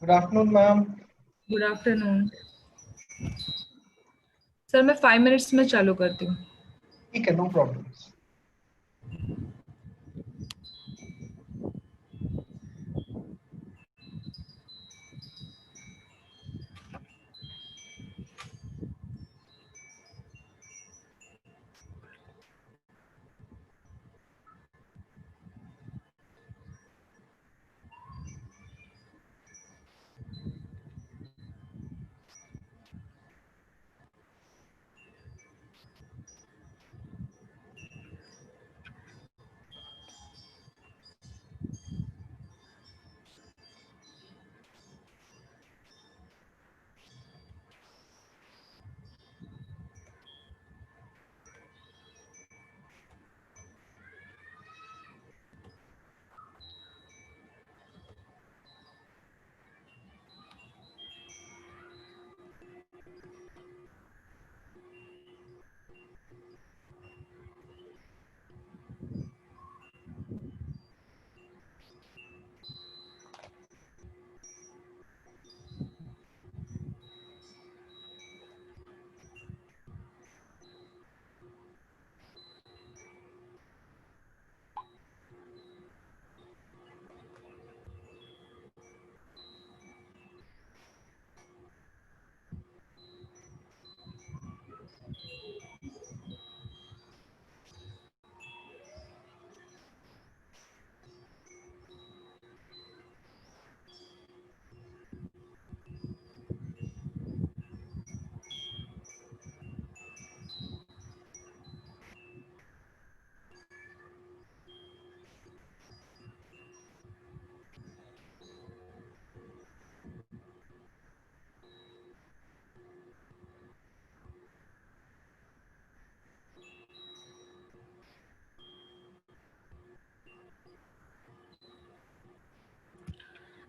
Good afternoon ma'am. Good afternoon sir. मैं 5 minutes में चालू करती हूँ। ठीक है, नो प्रॉब्लम।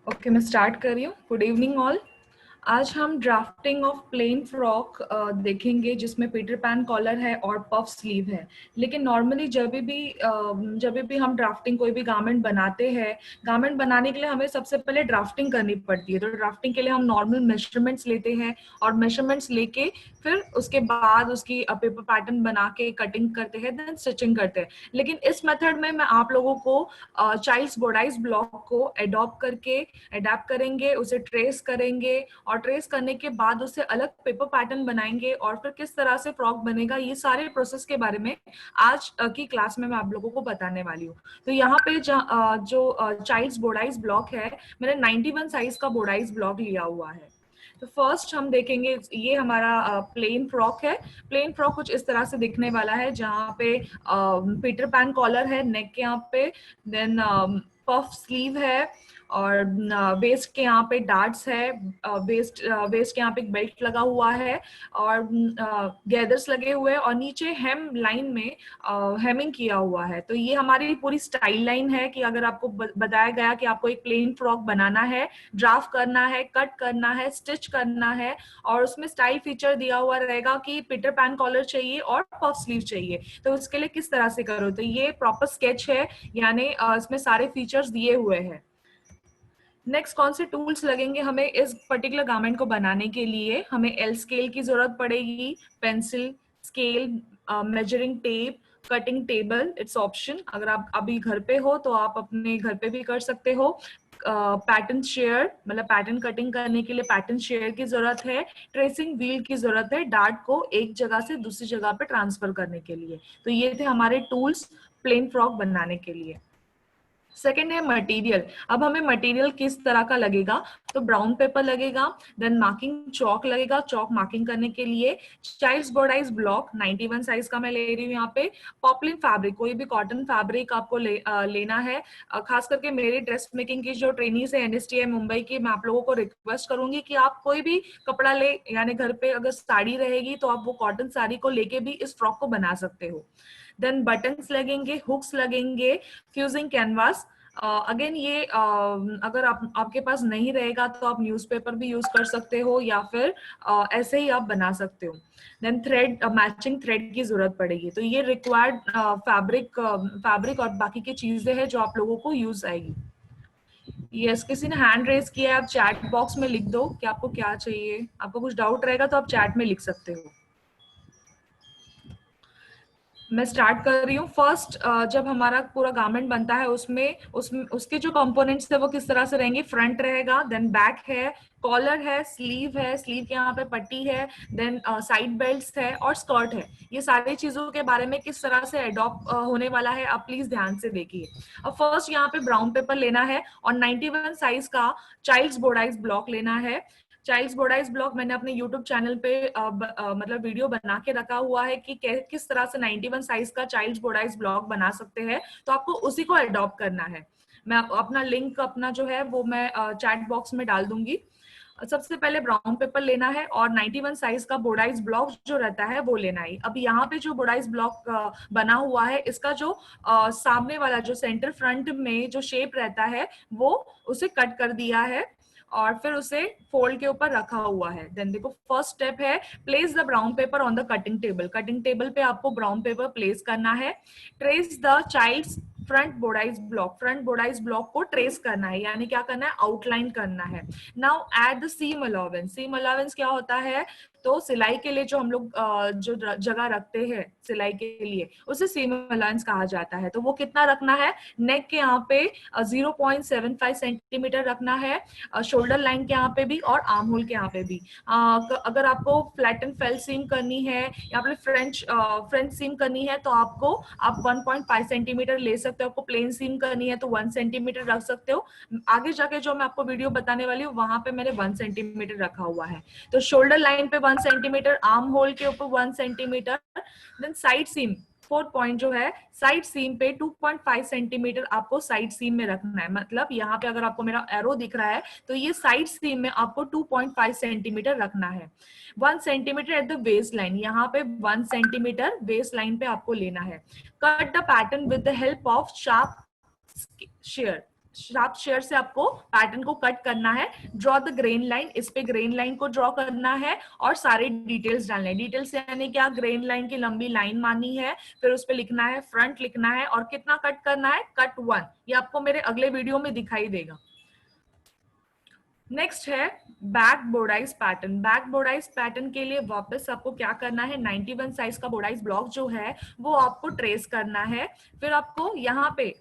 ओके, मैं स्टार्ट कर रही हूँ। Good evening all. आज हम ड्राफ्टिंग ऑफ प्लेन फ्रॉक देखेंगे, जिसमें पीटर पैन कॉलर है और पफ स्लीव है। लेकिन नॉर्मली जब भी हम ड्राफ्टिंग कोई भी गारमेंट बनाते हैं, गारमेंट बनाने के लिए हमें सबसे पहले ड्राफ्टिंग करनी पड़ती है। तो ड्राफ्टिंग के लिए हम नॉर्मल मेजरमेंट्स लेते हैं और मेजरमेंट्स लेके फिर उसके बाद उसकी पेपर पैटर्न बना के कटिंग करते हैं, देन स्टिचिंग करते हैं। लेकिन इस मेथड में मैं आप लोगों को चाइल्ड्स बोर्डाइज ब्लॉक को अडॉप्ट करेंगे, उसे ट्रेस करेंगे और ट्रेस करने के बाद उससे अलग पेपर पैटर्न बनाएंगे और फिर किस तरह से फ्रॉक बनेगा, ये सारे प्रोसेस के बारे में आज की क्लास में मैं आप लोगों को बताने वाली हूँ। तो यहाँ पे जो चाइल्ड्स बोर्डाइज ब्लॉक है, मैंने 91 साइज का बोर्डाइज ब्लॉक लिया हुआ है। तो फर्स्ट हम देखेंगे, ये हमारा प्लेन फ्रॉक है। प्लेन फ्रॉक कुछ इस तरह से दिखने वाला है, जहाँ पे पीटर पैन कॉलर है नेक के यहाँ पे, देन पफ स्लीव है और वेस्ट के यहाँ पे डार्ट्स है, वेस्ट के यहाँ पे एक बेल्ट लगा हुआ है और गैदर्स लगे हुए हैं और नीचे हेम लाइन में हेमिंग किया हुआ है। तो ये हमारी पूरी स्टाइल लाइन है कि अगर आपको बताया गया कि आपको एक प्लेन फ्रॉक बनाना है, ड्राफ्ट करना है, कट करना है, स्टिच करना है और उसमें स्टाइल फीचर दिया हुआ रहेगा कि पीटर पैन कॉलर चाहिए और पफ स्लीव चाहिए, तो उसके लिए किस तरह से करो। तो ये प्रॉपर स्केच है, यानी इसमें सारे फीचर्स दिए हुए हैं। नेक्स्ट कौन से टूल्स लगेंगे हमें इस पर्टिकुलर गारमेंट को बनाने के लिए? हमें एल स्केल की जरूरत पड़ेगी, pencil, scale, measuring tape, cutting table, it's option. अगर आप अभी घर पे हो तो आप अपने घर पे भी कर सकते हो। पैटर्न शेयर, मतलब पैटर्न कटिंग करने के लिए पैटर्न शेयर की जरूरत है। ट्रेसिंग व्हील की जरूरत है, डार्ट को एक जगह से दूसरी जगह पे ट्रांसफर करने के लिए। तो ये थे हमारे टूल्स प्लेन फ्रॉक बनाने के लिए। सेकेंड है मटेरियल। अब हमें मटेरियल किस तरह का लगेगा? तो ब्राउन पेपर लगेगा, देन मार्किंग चौक लगेगा, चौक मार्किंग करने के लिए। चाइल्ड्स बोर्डाइज ब्लॉक 91 साइज का मैं ले रही हूँ यहाँ पे। पॉपलिन फैब्रिक, कोई भी कॉटन फैब्रिक आपको लेना है। खास करके मेरी ड्रेस मेकिंग की जो ट्रेनीज है एनएसटीआई मुंबई की, मैं आप लोगों को रिक्वेस्ट करूंगी कि आप कोई भी कपड़ा ले, यानी घर पे अगर साड़ी रहेगी तो आप वो कॉटन साड़ी को लेके भी इस फ्रॉक को बना सकते हो। देन बटन्स लगेंगे, हुक्स लगेंगे, फ्यूजिंग कैनवास। अगेन ये अगर आपके पास नहीं रहेगा तो आप न्यूज़पेपर भी यूज कर सकते हो या फिर ऐसे ही आप बना सकते हो। देन थ्रेड, मैचिंग थ्रेड की जरूरत पड़ेगी। तो ये रिक्वायर्ड फैब्रिक और बाकी की चीजें हैं जो आप लोगों को यूज आएगी। यस, किसी ने हैंड रेज किया है, आप चैट बॉक्स में लिख दो कि आपको क्या चाहिए। आपको कुछ डाउट रहेगा तो आप चैट में लिख सकते हो। मैं स्टार्ट कर रही हूँ। फर्स्ट, जब हमारा पूरा गारमेंट बनता है उसमें उसके जो कंपोनेंट्स है वो किस तरह से रहेंगे। फ्रंट रहेगा, देन बैक है, कॉलर है, स्लीव है, स्लीव के यहाँ पे पट्टी है, देन साइड बेल्ट्स है और स्कर्ट है। ये सारी चीजों के बारे में किस तरह से अडॉप्ट होने वाला है आप प्लीज ध्यान से देखिए। अब फर्स्ट यहाँ पे ब्राउन पेपर लेना है और 91 साइज का चाइल्ड्स बोर्डाइज ब्लॉक लेना है। चाइल्ड्स बोर्डाइज ब्लॉक मैंने अपने यूट्यूब चैनल पे मतलब वीडियो बना के रखा हुआ है कि किस तरह से 91 साइज का चाइल्ड्स बोर्डाइज ब्लॉक बना सकते हैं। तो आपको उसी को अडॉप्ट करना है। मैं अपना लिंक अपना जो है वो मैं चैट बॉक्स में डाल दूंगी। सबसे पहले ब्राउन पेपर लेना है और 91 साइज का बोर्डाइज ब्लॉक जो रहता है वो लेना है। अब यहाँ पे जो बोर्डाइज ब्लॉक बना हुआ है इसका जो सामने वाला जो सेंटर फ्रंट में जो शेप रहता है वो उसे कट कर दिया है और फिर उसे फोल्ड के ऊपर रखा हुआ है। देन देखो फर्स्ट स्टेप है place the brown paper on the cutting table. Cutting table पे आपको ब्राउन पेपर प्लेस करना है। Trace the child's front bodice block. Front bodice block को ट्रेस करना है, यानी क्या करना है, आउटलाइन करना है। Now at the seam allowance. Seam allowance क्या होता है, तो सिलाई के लिए जो हम लोग जो जगह रखते हैं सिलाई के लिए उसे सीम अलाउंस कहा जाता है। तो वो कितना रखना है, नेक के यहाँ पे 0.75 सेंटीमीटर रखना है, शोल्डर लाइन के यहाँ पे भी और आर्म होल के यहाँ पे भी। अगर आपको फ्लैट एंड फेल सीम करनी है या फिर फ्रेंच सीम करनी है तो आप 1.5 सेंटीमीटर ले सकते हो। आपको प्लेन सीम करनी है तो 1 सेंटीमीटर रख सकते हो। आगे जाके जो मैं आपको वीडियो बताने वाली हूँ वहां पे मैंने 1 सेंटीमीटर रखा हुआ है। तो शोल्डर लाइन पे 1 सेंटीमीटर, आर्म होल के ऊपर 1 centimetre, then side seam 4 point जो है साइड सीम पे 2.5 सेंटीमीटर आपको साइड सीम में रखना है। मतलब यहाँ पे अगर आपको मेरा एरो दिख रहा है तो ये साइड सीम में आपको 2.5 सेंटीमीटर रखना है। 1 centimetre at the waist line, यहाँ पे 1 सेंटीमीटर वेस्ट लाइन पे आपको लेना है। Cut the pattern with the help of sharp shear. Sharp share से आपको पैटर्न को कट करना है। ड्रॉ द ग्रेन लाइन, इस पे ग्रेन लाइन को ड्रॉ करना है और सारे डिटेल्स डालने हैं। डिटेल्स यानी क्या, ग्रेन लाइन की लंबी लाइन मानी है, फिर उस पे लिखना है फ्रंट लिखना है और कितना कट करना है, कट 1। ये आपको मेरे अगले वीडियो में दिखाई देगा। नेक्स्ट है बैक बोर्डाइज पैटर्न। बैक बोर्डाइज पैटर्न के लिए वापस आपको क्या करना है, 91 साइज का बोर्डाइज ब्लॉक जो है वो आपको ट्रेस करना है। फिर आपको यहाँ पे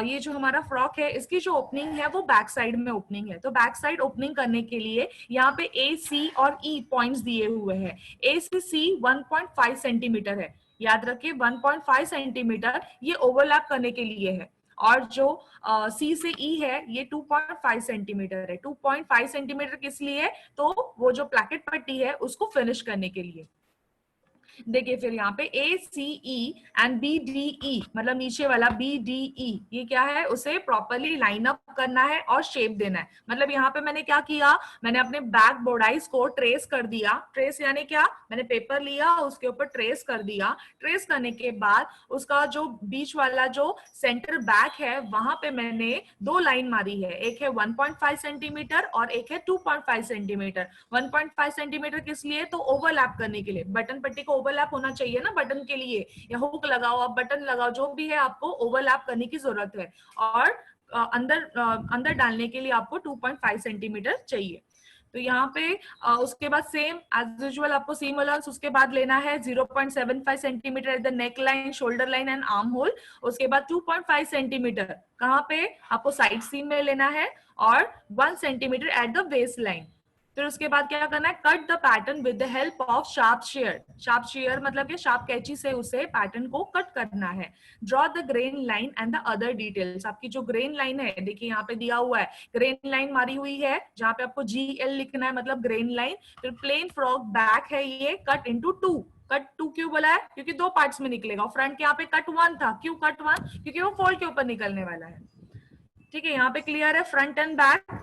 ये जो हमारा फ्रॉक है इसकी जो ओपनिंग है वो बैक साइड में ओपनिंग है। तो बैक साइड ओपनिंग करने के लिए यहाँ पे ए, सी और ई पॉइंट्स दिए हुए हैं। ए से सी 1.5 सेंटीमीटर है, याद रखिए 1.5 सेंटीमीटर ये ओवरलैप करने के लिए है। और जो सी से ई है ये 2.5 सेंटीमीटर है। 2.5 सेंटीमीटर किस लिए, तो वो जो प्लैकेट पट्टी है उसको फिनिश करने के लिए। देखिए फिर यहाँ पे A C E and B D E, मतलब नीचे वाला बी डी ई, ये क्या है, उसे प्रॉपरली लाइन अप करना है और शेप देना है। मतलब यहाँ पे मैंने क्या किया, मैंने अपने बैक बोर्डाइज को ट्रेस कर दिया। ट्रेस यानी क्या, मैंने पेपर लिया उसके ऊपर ट्रेस कर दिया। ट्रेस करने के बाद उसका जो बीच वाला जो सेंटर बैक है वहां पे मैंने 2 लाइन मारी है। एक है 1.5 सेंटीमीटर और एक है 2.5 सेंटीमीटर। 1.5 सेंटीमीटर किस लिए, तो ओवरलैप करने के लिए। बटन पट्टी को ओवरलैप होना चाहिए ना बटन के लिए, या हुक लगाओ आप बटन लगाओ, जो भी है आपको ओवरलैप करने की जरूरत है। और अंदर डालने के लिए आपको 2.5 सेंटीमीटर चाहिए। तो यहाँ पे उसके बाद सेम एज यूजुअल आपको सीम अलाउंस उसके बाद लेना है 0.75 centimetre at the neck line, shoulder line and arm hole. उसके बाद 2.5 सेंटीमीटर कहाँ पे, आपको साइड सीम में लेना है और 1 centimetre at the waist line. फिर उसके बाद क्या करना है, cut the pattern with the help of sharp shear. Sharp shear मतलब कि शार्प कैंची से उसे पैटर्न को कट करना है। Draw the grain line and the other details. आपकी जो ग्रेन लाइन है, देखिए यहाँ पे दिया हुआ है ग्रेन लाइन मारी हुई है जहाँ पे आपको GL लिखना है, मतलब ग्रेन लाइन। फिर प्लेन फ्रॉक बैक है ये, कट इंटू 2। कट 2 क्यों बोला है, क्योंकि 2 पार्ट्स में निकलेगा। फ्रंट के यहाँ पे कट 1 था, क्यों कट 1, क्योंकि वो फोल्ड के ऊपर निकलने वाला है। ठीक है, यहाँ पे क्लियर है फ्रंट एंड बैक।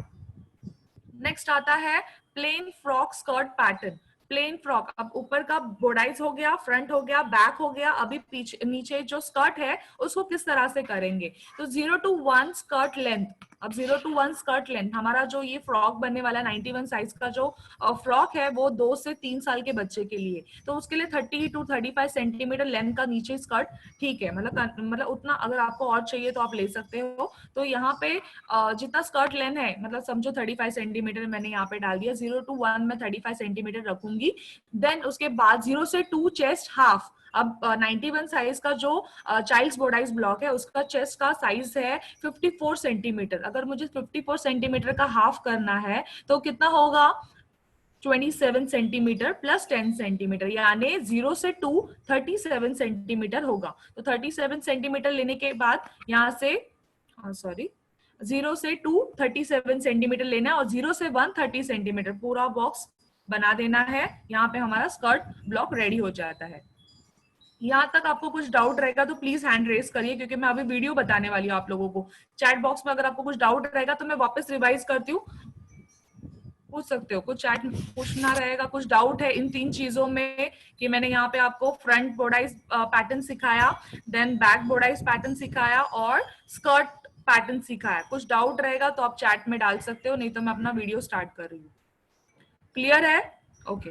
नेक्स्ट आता है plain frock skirt pattern. Plain frock, अब ऊपर का बोर्डाइज हो गया, फ्रंट हो गया, बैक हो गया, अभी पीछे नीचे जो स्कर्ट है उसको किस तरह से करेंगे। तो 0 to 1 स्कर्ट लेंथ, अब 0 to 1 स्कर्ट लेंथ, हमारा जो ये फ्रॉक बनने वाला 91 साइज का जो फ्रॉक है वो 2 से 3 साल के बच्चे के लिए, तो उसके लिए 30 to 35 सेंटीमीटर लेंथ का नीचे स्कर्ट ठीक है, मतलब उतना अगर आपको और चाहिए तो आप ले सकते हो। तो यहाँ पे जितना स्कर्ट लेंथ है, मतलब समझो 35 सेंटीमीटर मैंने यहाँ पे डाल दिया, 0 to 1 में 35 सेंटीमीटर रखूंगी। देन उसके बाद 0 से 2 चेस्ट हाफ। अब 91 साइज का जो चाइल्ड्स बोर्डाइज ब्लॉक है उसका चेस्ट का साइज है 54 सेंटीमीटर। अगर मुझे 54 सेंटीमीटर का हाफ करना है तो कितना होगा, 27 सेंटीमीटर प्लस 10 सेंटीमीटर, यानी 0 से 2 37 सेंटीमीटर होगा। तो 37 सेंटीमीटर लेने के बाद यहाँ से 0 से 2 37 सेंटीमीटर लेना है और 0 से 1 30 सेंटीमीटर पूरा बॉक्स बना देना है। यहाँ पे हमारा स्कर्ट ब्लॉक रेडी हो जाता है। यहाँ तक आपको कुछ डाउट रहेगा तो प्लीज हैंड रेस करिए, क्योंकि मैं अभी वीडियो बताने वाली हूँ आप लोगों को। चैट बॉक्स में अगर आपको कुछ डाउट रहेगा तो मैं वापस रिवाइज करती हूँ, पूछ सकते हो। कुछ चैट पूछना रहेगा, कुछ डाउट है इन 3 चीजों में कि मैंने यहाँ पे आपको फ्रंट बोर्डाइज पैटर्न सिखाया, देन बैक बोर्डाइज पैटर्न सिखाया और स्कर्ट पैटर्न सिखाया। कुछ डाउट रहेगा तो आप चैट में डाल सकते हो, नहीं तो मैं अपना वीडियो स्टार्ट कर रही हूँ। क्लियर है? ओके।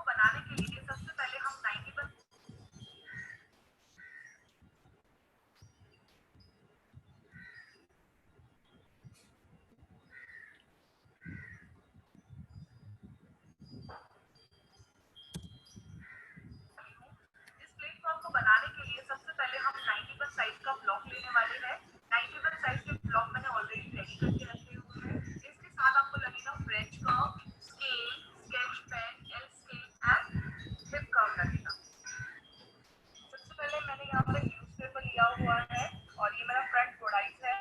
बनाने के लिए सबसे पहले हम 91 प्लेटफॉर्म को बनाने के लिए सबसे पहले हम 91 साइज का ब्लॉक लेने वाले हैं। 91 साइज के ब्लॉक मैंने ऑलरेडी रेडी करके रखे हुए हैं। इसके साथ आपको लगेगा French curve, scale, sketch pen, L scale and hip curve लगेगा। सबसे पहले मैंने यहाँ पे न्यूज़पेपर लिया हुआ है और ये मेरा फ्रंट बोर्डाइज है।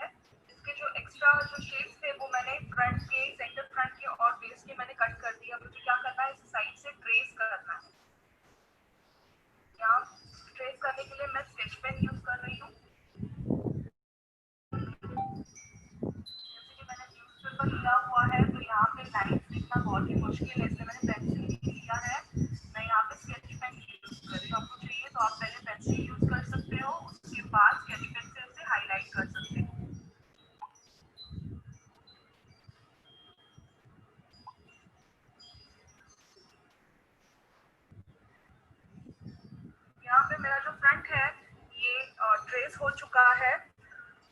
इसके जो एक्स्ट्रा जो शेप्स थे वो मैंने फ्रंट के, सेंटर फ्रंट के और बेस के मैंने कट कर दिया। मुझे क्या करना है, इस साइड से ट्रेस करना है। यहाँ ट्रेस करने के लिए मैं स्केच पेन यूज कर रही हूँ। जैसे कि मैंने न्यूज़पेपर लिया हुआ है तो यहाँ पे लाइंस लिखना बहुत ही मुश्किल है, इसलिए मैंने पेंसिल लिया है। मैं यहाँ पे स्केच पेन यूज कर रही हूँ। आपको चाहिए तो आप पहले पेंसिल यूज कर सकते हो, उसके बाद स्केच पेंसिल से हाईलाइट कर सकते हो। यहाँ पे मेरा जो फ्रंट है ये ट्रेस हो चुका है।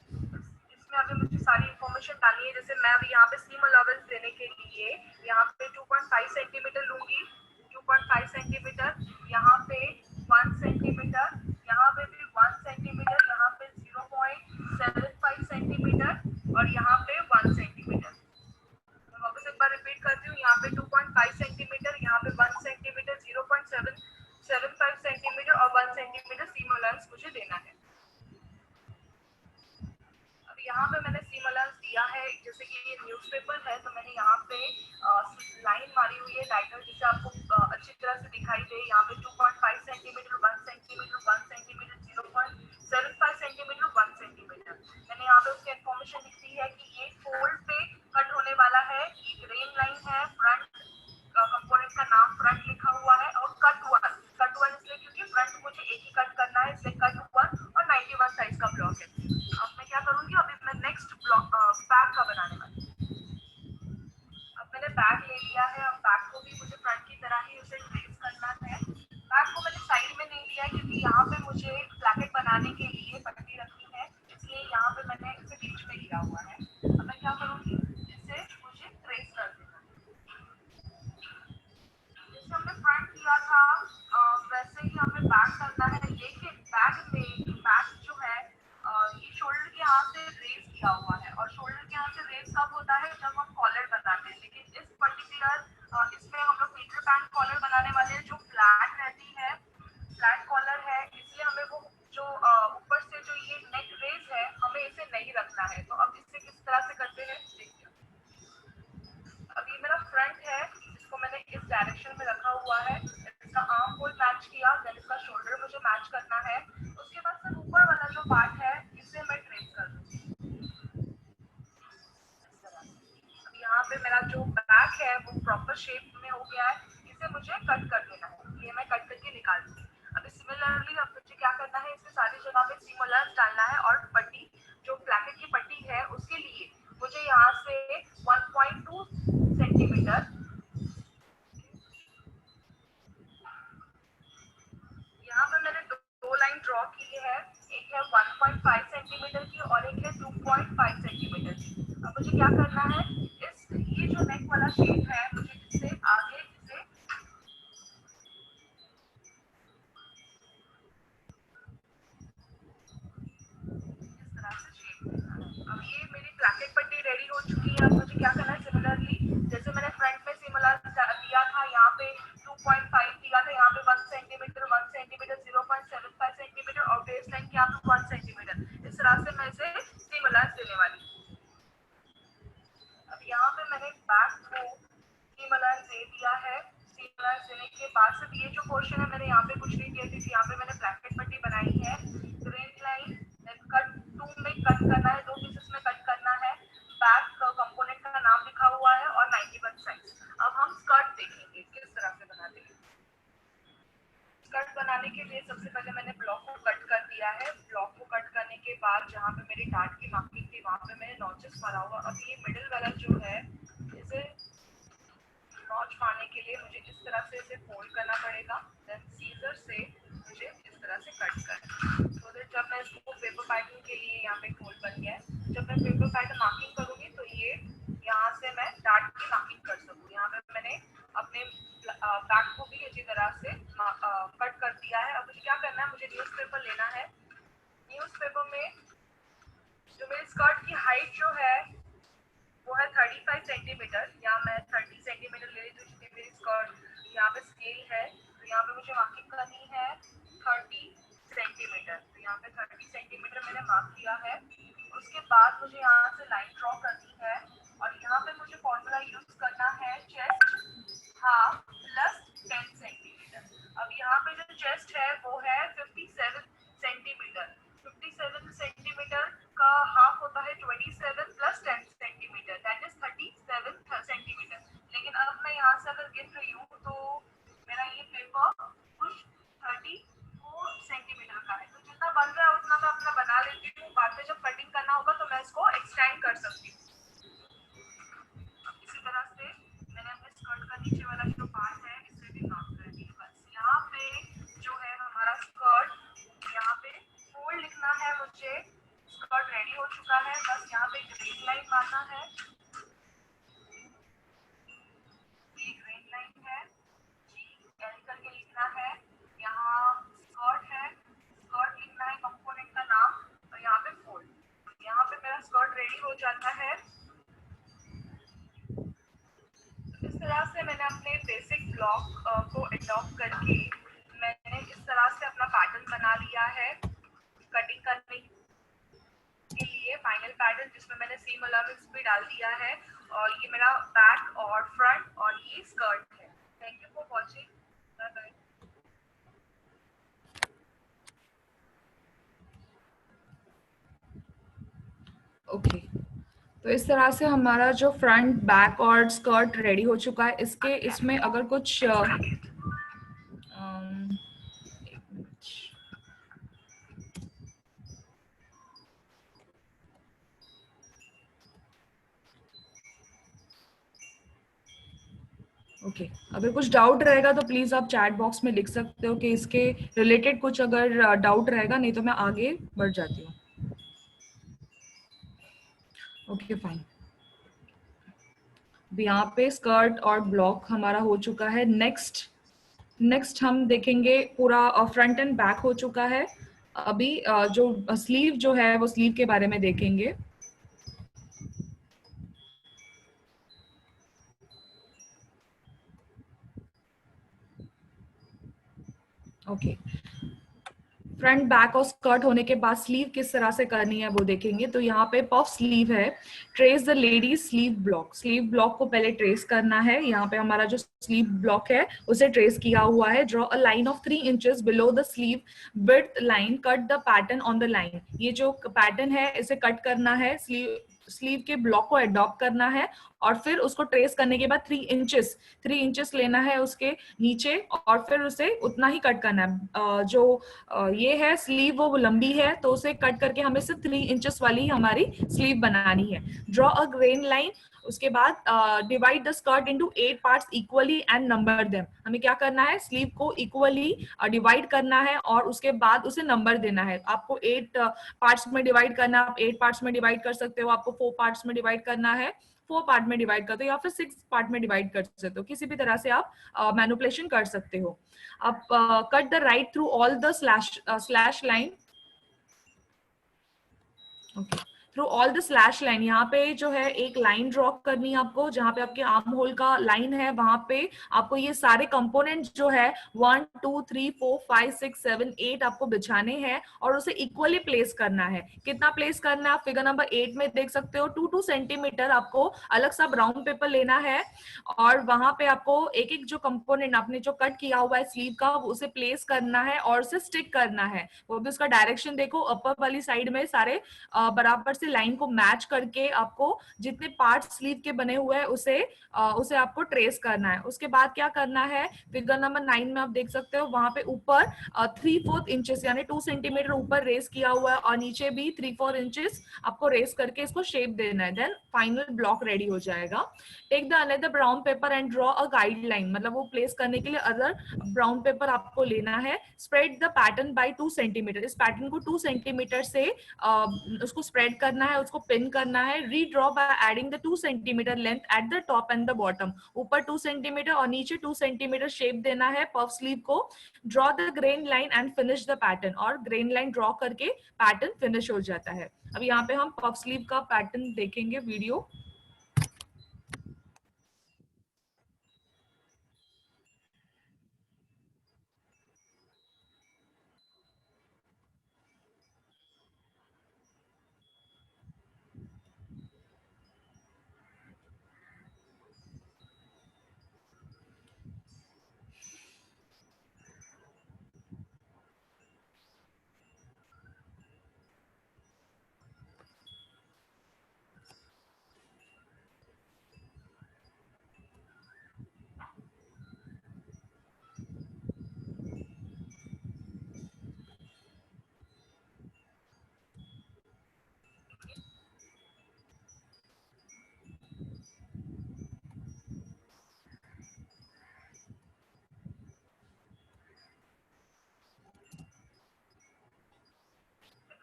इसमें अभी मुझे सारी इंफॉर्मेशन डालनी है। जैसे मैं अभी यहाँ पे सीम अलाउंस देने के लिए यहाँ पे 2.5 सेंटीमीटर लूंगी, 2.5 सेंटीमीटर, यहाँ पे 1 सेंटीमीटर, यहाँ पे भी 1 सेंटीमीटर, यहाँ पे 0.75 सेंटीमीटर और यहाँ पे 1 सेंटीमीटर। मैं वापस एक बार रिपीट करती हूँ। यहाँ पे 2.5 सेंटीमीटर, यहाँ पे 1 सेंटीमीटर, 0.75 सेंटीमीटर और 1 सेंटीमीटर सीम अलाउंस मुझे देना है। अब यहाँ पे मैंने सीम अलाउंस दिया है। जैसे कि ये न्यूज़पेपर है तो मैंने यहाँ पे लाइन मारी हुई है डायगोनल, जिसे आपको अच्छी तरह से दिखाई दे। यहाँ पे 2.5 centimetre, 1 centimetre, 1 centimetre, 0.75 centimetre, 1 centimetre. मैंने यहाँ पे उसकी इन्फॉर्मेशन लिखी है कि ये फोल्ड पे कट होने वाला है। ये ग्रेन लाइन है, फ्रंट कंपोनेंट का नाम फ्रंट लिखा हुआ है और कट वन इसलिए क्योंकि फ्रंट मुझे एक ही कट करना है, इसलिए कट वन और 91 साइज का ब्लॉक है। अब मैं क्या करूंगी, अभी मैं नेक्स्ट ब्लॉक बैक का बनाने वाली हूँ। अब मैंने बैक ले लिया है। अब बैक को भी मुझे फ्रंट की तरह ही उसे ट्रेस करना है। बैक को मैंने साइड में नहीं लिया क्योंकि यहाँ पे मुझे ब्लैकेट बनाने इसे मुझे कट कर देना है। ये मैं कट करके निकाल दूँ। अभी सिमिलरली अब मुझे क्या करना है, इसके सारी जगह पे सीम अलाउंस डालना है और पट्टी जो ब्लैकेट की पट्टी है उसके लिए मुझे यहाँ से 1.2 सेंटीमीटर, यहाँ पे मैंने दो लाइन ड्रॉ की है, एक है 1.5 सेंटीमीटर की और एक है 2.5 सेंटीमीटर की। अब मुझे क्या करना है, इस ये जो नेक वाला शेप है मुझे इससे आगे इसे इस तरह से शेप देना है। अब ये मेरी ब्लैकेट पट्टी रेडी हो चुकी है। अब मुझे क्या करना है, सिमिलरली जैसे मैंने फ्रंट में सिमिलर दिया था, यहाँ पे 2.5 दिया था, यहाँ पे 1 सेंटीमीटर 0.75 सेंटीमीटर और बेस लाइन की यहाँ पे 1 सेंटीमीटर, इस तरह से मैं इसे सिमिलर देने वाली हूँ। अब यहाँ पे मैंने बैक को सिमिलर दे दिया है। सिमिलर देने के बाद सिर्फ ये जो पोर्शन है मैंने यहाँ पे कुछ नहीं किया, क्योंकि यहाँ पे मैंने ब्लैकेट पट्टी बनाई है। ग्रेन लाइन कट 2 में कट करना है, 2 पीसेस में कट करना है। बैक कंपोनेंट का नाम लिखा हुआ है और 91 साइज। अब हम स्कर्ट देखेंगे किस तरह से बनाते हैं। स्कर्ट बनाने के लिए सबसे पहले मैंने ब्लॉक को कट कर दिया है। ब्लॉक को कट करने के बाद जहाँ पे मेरी डार्ट की मार्किंग थी वहाँ पे मैंने नॉचेस मारा हुआ। अब ये मिडिल वाला जो है, इसे नॉच मारने के लिए मुझे इस तरह से इसे फोल्ड करना पड़ेगा। देन सीजर से मुझे इस तरह से कट करना। तो जब मैं इसको पेपर पैटर्न के लिए यहाँ पे फोल्ड बन गया है, जब मैं पेपर पैटर्न मार्किंग करूंगी तो ये यहाँ से मैं डार्ट की मार्किंग कर सकूँ। यहाँ पे मैंने अपने बैक को भी इसी तरह से कट कर दिया है। अब मुझे क्या करना है, मुझे न्यूज़पेपर लेना है। न्यूज़पेपर में जो मेरी स्कर्ट की हाइट जो है वो है 35 सेंटीमीटर, या मैं 30 सेंटीमीटर ले रही हूँ जितनी मेरी स्कर्ट यहाँ पे स्केल है। तो यहाँ पे मुझे मार्किंग करनी है 30 सेंटीमीटर। तो यहाँ पे 30 सेंटीमीटर मैंने मार्क किया है। उसके बाद मुझे यहाँ से लाइन ड्रॉ करनी है और यहाँ पे मुझे फॉर्मूला यूज करना है चेस्ट हाफ प्लस 10 सेंटीमीटर। अब यहाँ पे जो चेस्ट है वो है 57 सेंटीमीटर। 57 सेंटीमीटर का हाफ होता है 27 plus 10 centimetre, that is 37 centimetre. लेकिन अब मैं यहाँ से अगर गिन रही हूँ तो मेरा ये पेपर कुछ 34 सेंटीमीटर का है। तो जितना बन रहा है उतना मैं अपना बना लेती हूँ। बाद में जब कटिंग करना होगा तो मैं इसको एक्सटेंड कर सकती हूँ। इसी तरह से मैंने अपने स्कर्ट का नीचे वाला जो पार्ट है इसे भी मार्क कर दिया। बस यहाँ पे जो है हमारा स्कर्ट, यहाँ पे फोल्ड लिखना है मुझे। स्कर्ट रेडी हो चुका है, बस यहाँ पे ग्रेन लाइन मारना है। ये ग्रेन लाइन है, G-L करके लिखना है। यहाँ स्कर्ट है, स्कर्ट लिखना है कंपोनेंट का नाम और यहाँ पे फोल्ड। यहाँ पे मेरा स्कर्ट रेडी हो जाता है। इस तरह से मैंने अपने बेसिक ब्लॉक को अडॉप्ट करके मैंने इस तरह से अपना पैटर्न बना लिया है कटिंग करने के लिए। फाइनल पैटर्न जिसमें मैंने सीम अलाउंस भी डाल दिया है और ये मेरा बैक और फ्रंट और ये स्कर्ट है। Thank you for watching, bye bye. Okay, तो इस तरह से हमारा जो फ्रंट बैक और स्कर्ट रेडी हो चुका है। इसमें अगर कुछ ओके अगर कुछ डाउट रहेगा तो प्लीज आप चैट बॉक्स में लिख सकते हो कि इसके रिलेटेड कुछ अगर डाउट रहेगा, नहीं तो मैं आगे बढ़ जाती हूँ। ओके फाइन, यहाँ पे स्कर्ट और ब्लॉक हमारा हो चुका है। नेक्स्ट हम देखेंगे पूरा फ्रंट एंड बैक हो चुका है। अभी जो स्लीव जो है वो स्लीव के बारे में देखेंगे। ओके, फ्रंट बैक और स्कर्ट होने के बाद स्लीव किस तरह से करनी है वो देखेंगे। तो यहाँ पे पफ स्लीव है। Trace the ladies sleeve block. Sleeve block को पहले ट्रेस करना है। यहाँ पे हमारा जो स्लीव ब्लॉक है उसे ट्रेस किया हुआ है। Draw a line of 3 inches below the sleeve width line, cut the pattern on the line. ये जो पैटर्न है इसे कट करना है, स्लीव के ब्लॉक को अडॉप्ट करना है और फिर उसको ट्रेस करने के बाद 3 इंचेस लेना है उसके नीचे, और फिर उसे उतना ही कट करना है। जो ये है स्लीव वो लंबी है, तो उसे कट करके हमें सिर्फ 3 इंचेस वाली हमारी स्लीव बनानी है। ड्रॉ अ ग्रेन लाइन, उसके बाद divide the skirt into 8 parts equally and number them. हमें क्या करना है, स्लीव को इक्वली डिवाइड करना है और उसके बाद उसे नंबर देना है। आपको 8 पार्ट्स में डिवाइड करना है, आप 8 पार्ट्स में डिवाइड कर सकते हो, आपको 4 पार्ट्स में डिवाइड करना है 4 पार्ट में डिवाइड करते हो, या फिर 6 पार्ट में डिवाइड कर सकते हो, किसी भी तरह से आप मैनिपुलेशन कर सकते हो। अब cut the right through all the slash line, okay, through all the slash line. यहाँ पे जो है एक लाइन ड्रॉ करनी है आपको, जहां पे आपके आर्म होल का लाइन है, वहां पे आपको ये सारे कंपोनेंट्स जो है 1 2 3 4 5 6 7 8 आपको बिछाने हैं और उसे इक्वली प्लेस करना है। कितना प्लेस करना है आप फिगर नंबर 8 में देख सकते हो। 2 सेंटीमीटर आपको अलग सा ब्राउन पेपर लेना है और वहां पे आपको एक एक जो कंपोनेंट आपने जो कट किया हुआ है स्लीव का, उसे प्लेस करना है और उसे स्टिक करना है। वो भी उसका डायरेक्शन देखो, अपर वाली साइड में सारे बराबर से लाइन को मैच करके आपको जितने पार्ट स्लीव के बने हुए हैं उसे आपको ट्रेस करना है। उसके बाद क्या करना है, फिगर नंबर 9 में आप देख सकते हो, वहां पे ऊपर 3/4 इंचेस यानी 2 सेंटीमीटर ऊपर रेस किया हुआ है और नीचे भी 3/4 इंचेस आपको रेस करके इसको शेप देना है। देन फाइनल ब्लॉक रेडी हो जाएगा। Take the another brown paper and draw a guideline, मतलब वो प्लेस करने के लिए अदर ब्राउन पेपर आपको लेना है। Spread the pattern bye 2 centimetre, इस पैटर्न को 2 सेंटीमीटर से उसको स्प्रेड करना है, उसको पिन करना है। Redraw by adding the 2 centimetre length at the top and the bottom, ऊपर 2 सेंटीमीटर और नीचे 2 सेंटीमीटर शेप देना है पफ स्लीव को। Draw the grain line and finish the pattern, और ग्रेन लाइन ड्रॉ करके पैटर्न फिनिश हो जाता है। अब यहाँ पे हम पफ स्लीव का पैटर्न देखेंगे वीडियो।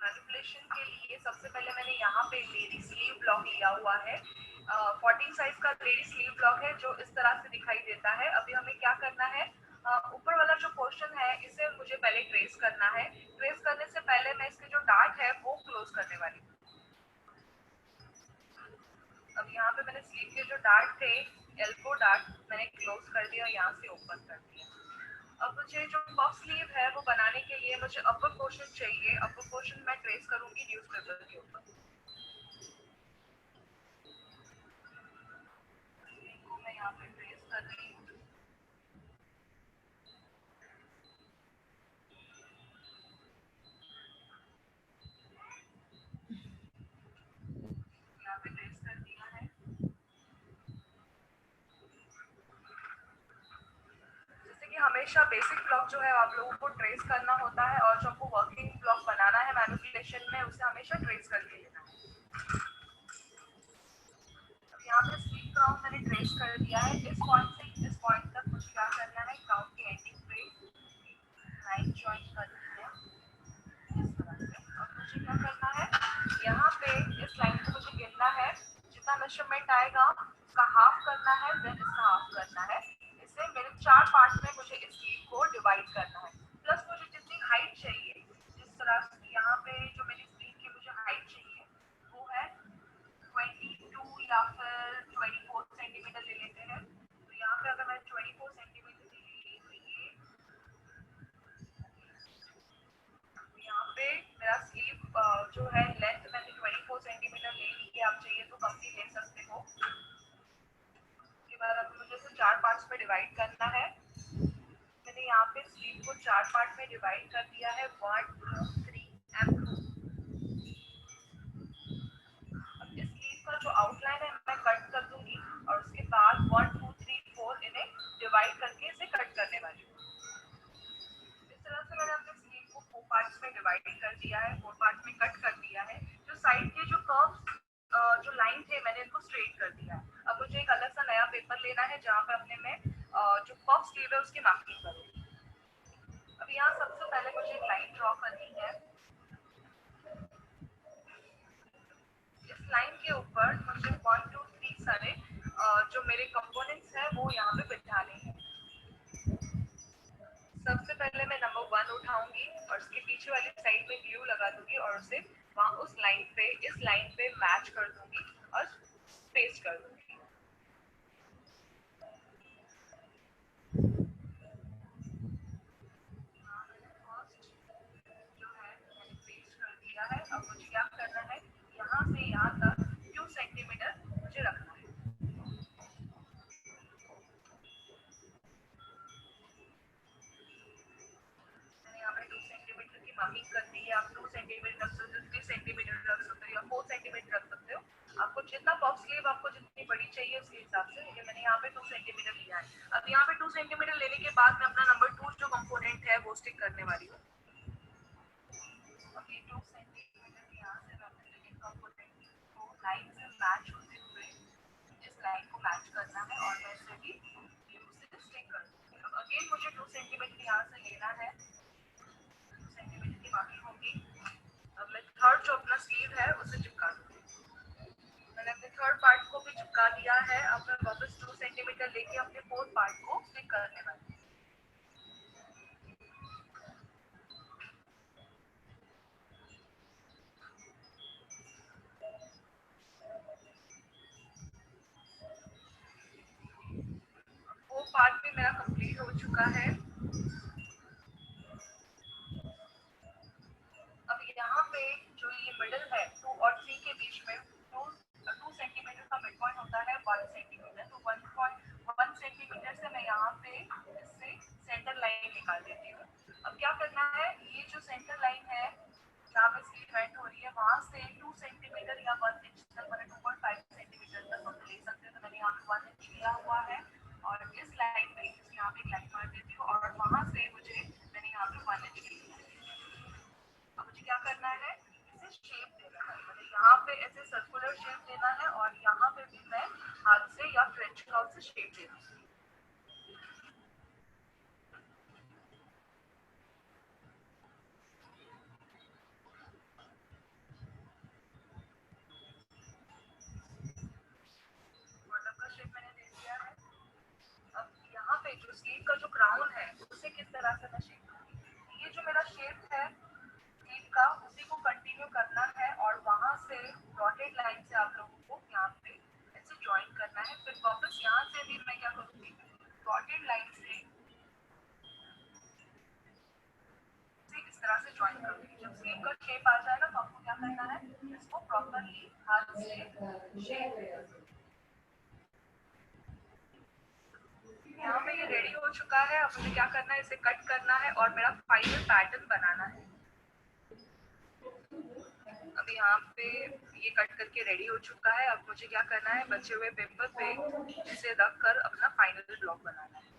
मैनिपुलेशन के लिए सबसे पहले मैंने यहाँ पे लेडी स्लीव ब्लॉक लिया हुआ है। 14 साइज का लेडी स्लीव ब्लॉक है जो इस तरह से दिखाई देता है। अभी हमें क्या करना है, ऊपर वाला जो पोर्शन है इसे मुझे पहले ट्रेस करना है। ट्रेस करने से पहले मैं इसके जो डार्ट है वो क्लोज करने वाली हूँ। अब यहाँ पे मैंने स्लीव के जो डार्ट थे, एल्बो डार्ट, मैंने क्लोज कर दिया, यहाँ से ओपन कर दिया। अब मुझे जो पफ स्लीव है वो बनाने के लिए मुझे अपर पोर्शन चाहिए। अपर पोर्शन मैं ट्रेस करूंगी न्यूज़पेपर के ऊपर। मैं यहाँ पे ट्रेस कर रही हूँ। यहाँ पे ट्रेस कर दिया है। जैसे कि हमेशा बेसिक ब्लॉक जो है आप लोगों को ट्रेस करना होता है, और जो आपको वर्किंग ब्लॉक बनाना है मैनिपुलेशन में उसे हमेशा ट्रेस करके लेना है। अब यहाँ पे स्लीव काउंट मैंने ट्रेस कर दिया है। इस पॉइंट से इस पॉइंट तक मुझे क्या करना है, काउंट की एंडिंग पे लाइन ज्वाइन करनी है इस तरह से। अब मुझे क्या करना है, यहाँ पे इस लाइन को मुझे गिनना है, जितना मेजरमेंट आएगा उसका हाफ करना है, देन इसका हाफ करना है। इससे मेरे 4 पार्ट में मुझे इस स्लीव को डिवाइड करना है। प्लस मुझे जितनी हाइट चाहिए, जिस तरह से यहाँ पे जो मेरी स्लीव की मुझे हाइट चाहिए वो है 22 या फिर 24 सेंटीमीटर ले लेते हैं। तो यहाँ पे अगर मैं 24 सेंटीमीटर ले ली तो ये यहाँ पे मेरा स्लीव जो है लेंथ मैंने 24 सेंटीमीटर ले ली है। आप चाहिए तो कम भी ले सकते हो। उसके बाद अब मुझे इसे 4 पार्ट्स में डिवाइड करना है। मैंने यहाँ पे स्लीव को 4 पार्ट में डिवाइड कर दिया है, 1 2 3 एंड 2। अब इस स्लीव का जो आउटलाइन है मैं कट कर दूंगी। कट करने वाली हूँ। इस तरह से मैंने अपने स्लीव को 4 पार्ट्स में डिवाइड कर दिया है, 4 पार्ट्स में कट कर दिया है। जो साइड के जो कर्व्स जो लाइन थे मैंने इनको स्ट्रेट कर दिया है। अब मुझे एक अलग सा नया पेपर लेना है जहाँ पे अपने मैं जो पफ स्लीव है उसकी मार्किंग करूँगी। अब यहाँ सबसे पहले मुझे एक लाइन ड्रॉ करनी है। इस लाइन के ऊपर मुझे 1 2 3 सारे जो मेरे कंपोनेंट्स हैं वो यहाँ पे बिठाने हैं। सबसे पहले मैं नंबर 1 उठाऊंगी और उसके पीछे वाली साइड में ग्लू लगा दूंगी और उसे वहाँ उस लाइन पे इस लाइन पे मैच कर दूंगी और पेस्ट कर दूंगी। फर्स्ट जो है मैंने पेस्ट कर दिया है। अब मुझे क्या करना है, यहाँ से यहाँ तक 2 सेंटीमीटर मुझे रखना है। मैंने यहाँ पे 2 सेंटीमीटर की मार्किंग कर दी है। आप 2 सेंटीमीटर रख सकते हो, 3 सेंटीमीटर रख सकते हो या 4 सेंटीमीटर रख सकते हो। आपको जितना पफ स्लीव आपको जितनी बड़ी चाहिए उसके हिसाब से, लेकिन मैंने यहाँ पे 2 सेंटीमीटर लिया है। अब यहाँ पे 2 सेंटीमीटर लेने के बाद मैं अपना नंबर 2 जो कंपोनेंट है वो स्टिक करने वाली हूँ। अब ये 2 सेंटीमीटर यहाँ से मैं अपने सेकंड कंपोनेंट को लाइन से मैच होते हुए इस लाइन को मैच करना है और मैं इसे भी ग्लू से स्टिक कर दूँगी। अब अगेन मुझे 2 सेंटीमीटर यहाँ से लेना है, 2 सेंटीमीटर की मार्किंग होगी। अब मैं थर्ड जो अपना स्लीव है उसे चिपका दूंगी। मैंने अपने थर्ड पार्ट को भी चिपका दिया है। अब मैं वापस 2 सेंटीमीटर लेके अपने फोर्थ पार्ट को स्टिक करने वाली हूँ। वो पार्ट भी मेरा कंप्लीट हो चुका है। अब यहाँ पे जो ये मिडल है 2 और 3 के बीच में 2 सेंटीमीटर का मिड पॉइंट होता है 1 सेंटीमीटर। तो 1 सेंटीमीटर से मैं यहाँ पे इससे सेंटर लाइन निकाल देती हूँ। अब क्या करना है, ये जो सेंटर लाइन है जहाँ पे स्लीव एंड हो रही है वहाँ से 2 सेंटीमीटर या 1 इंच तक, मैंने 2.5 सेंटीमीटर तक हम ले सकते हैं। तो मैंने यहाँ पे 1 इंच लिया हुआ है और इस लाइन पे यहाँ पे एक लाइन मार देती हूँ और वहाँ से मैंने यहाँ पे 1 इंच लिया है। अब मुझे क्या करना है, इसे शेप देना है। मुझे यहाँ पे ऐसे सर्कुलर शेप देना है और यहाँ पे भी मैं हाथ से या फ्रेंच कर्व से शेप देना है। बॉटम का शेप मैंने दे दिया है। अब यहाँ पे जो स्लीव का जो क्राउन है उसे किस तरह से मैं शेप दूंगी, ये जो मेरा शेप है स्लीव का उसी को कंटिन्यू करना है और वहां से डॉटेड लाइन से आप लोगों को यहाँ पे ऐसे ज्वाइन करना है। फिर वापस यहाँ से भी मैं क्या करूँगी, डॉटेड लाइन से इस तरह से ज्वाइन करूँगी। जब स्लीव का शेप आ जाएगा तो आपको क्या करना है, इसको प्रॉपरली हाथ से शेप देना। यहाँ पे ये रेडी हो चुका है। अब मुझे क्या करना है, इसे कट करना है और मेरा फाइनल पैटर्न बनाना है। अब यहाँ पे ये कट करके रेडी हो चुका है। अब मुझे क्या करना है, बचे हुए पेपर पे इसे रख कर अपना फाइनल ब्लॉक बनाना है।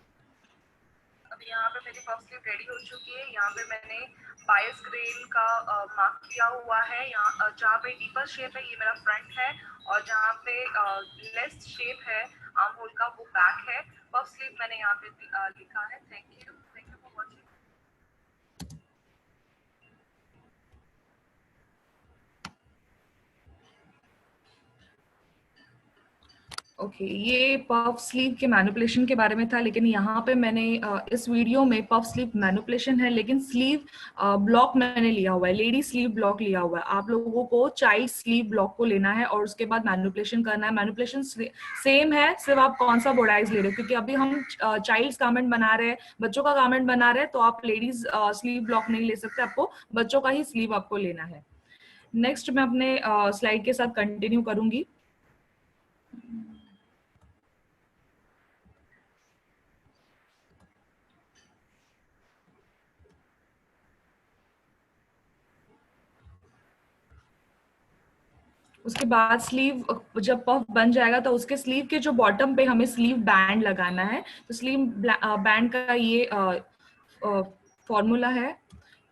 अब यहाँ पे मेरी पफ स्लीव रेडी हो चुकी है। यहाँ पे मैंने बायस ग्रेन का मार्क किया हुआ है। यहाँ जहाँ पे डीपर शेप है ये मेरा फ्रंट है और जहाँ पे लेस शेप है आर्म होल का वो बैक है। पफ स्लीव मैंने यहाँ पे लिखा है। Thank you for watching. Okay ये पफ स्लीव के मैनिपुलेशन के बारे में था, लेकिन यहाँ पे मैंने इस वीडियो में पफ स्लीव मैनिपुलेशन है लेकिन स्लीव ब्लॉक मैंने लिया हुआ है, लेडी स्लीव ब्लॉक लिया हुआ है। आप लोगों को चाइल्ड स्लीव ब्लॉक को लेना है और उसके बाद मैनिपुलेशन करना है। मैनिपुलेशन सेम है, सिर्फ आप कौन सा बोडाइज ले रहे हो, क्योंकि अभी हम चाइल्ड गारमेंट बना रहे हैं, बच्चों का गारमेंट बना रहे हैं, तो आप लेडीज स्लीव ब्लॉक नहीं ले सकते, आपको बच्चों का ही स्लीव आपको लेना है। नेक्स्ट मैं अपने स्लाइड के साथ कंटिन्यू करूंगी। उसके बाद स्लीव, जब पफ बन जाएगा तो उसके स्लीव के जो बॉटम पे हमें स्लीव बैंड लगाना है। तो स्लीव बैंड का ये फॉर्मूला है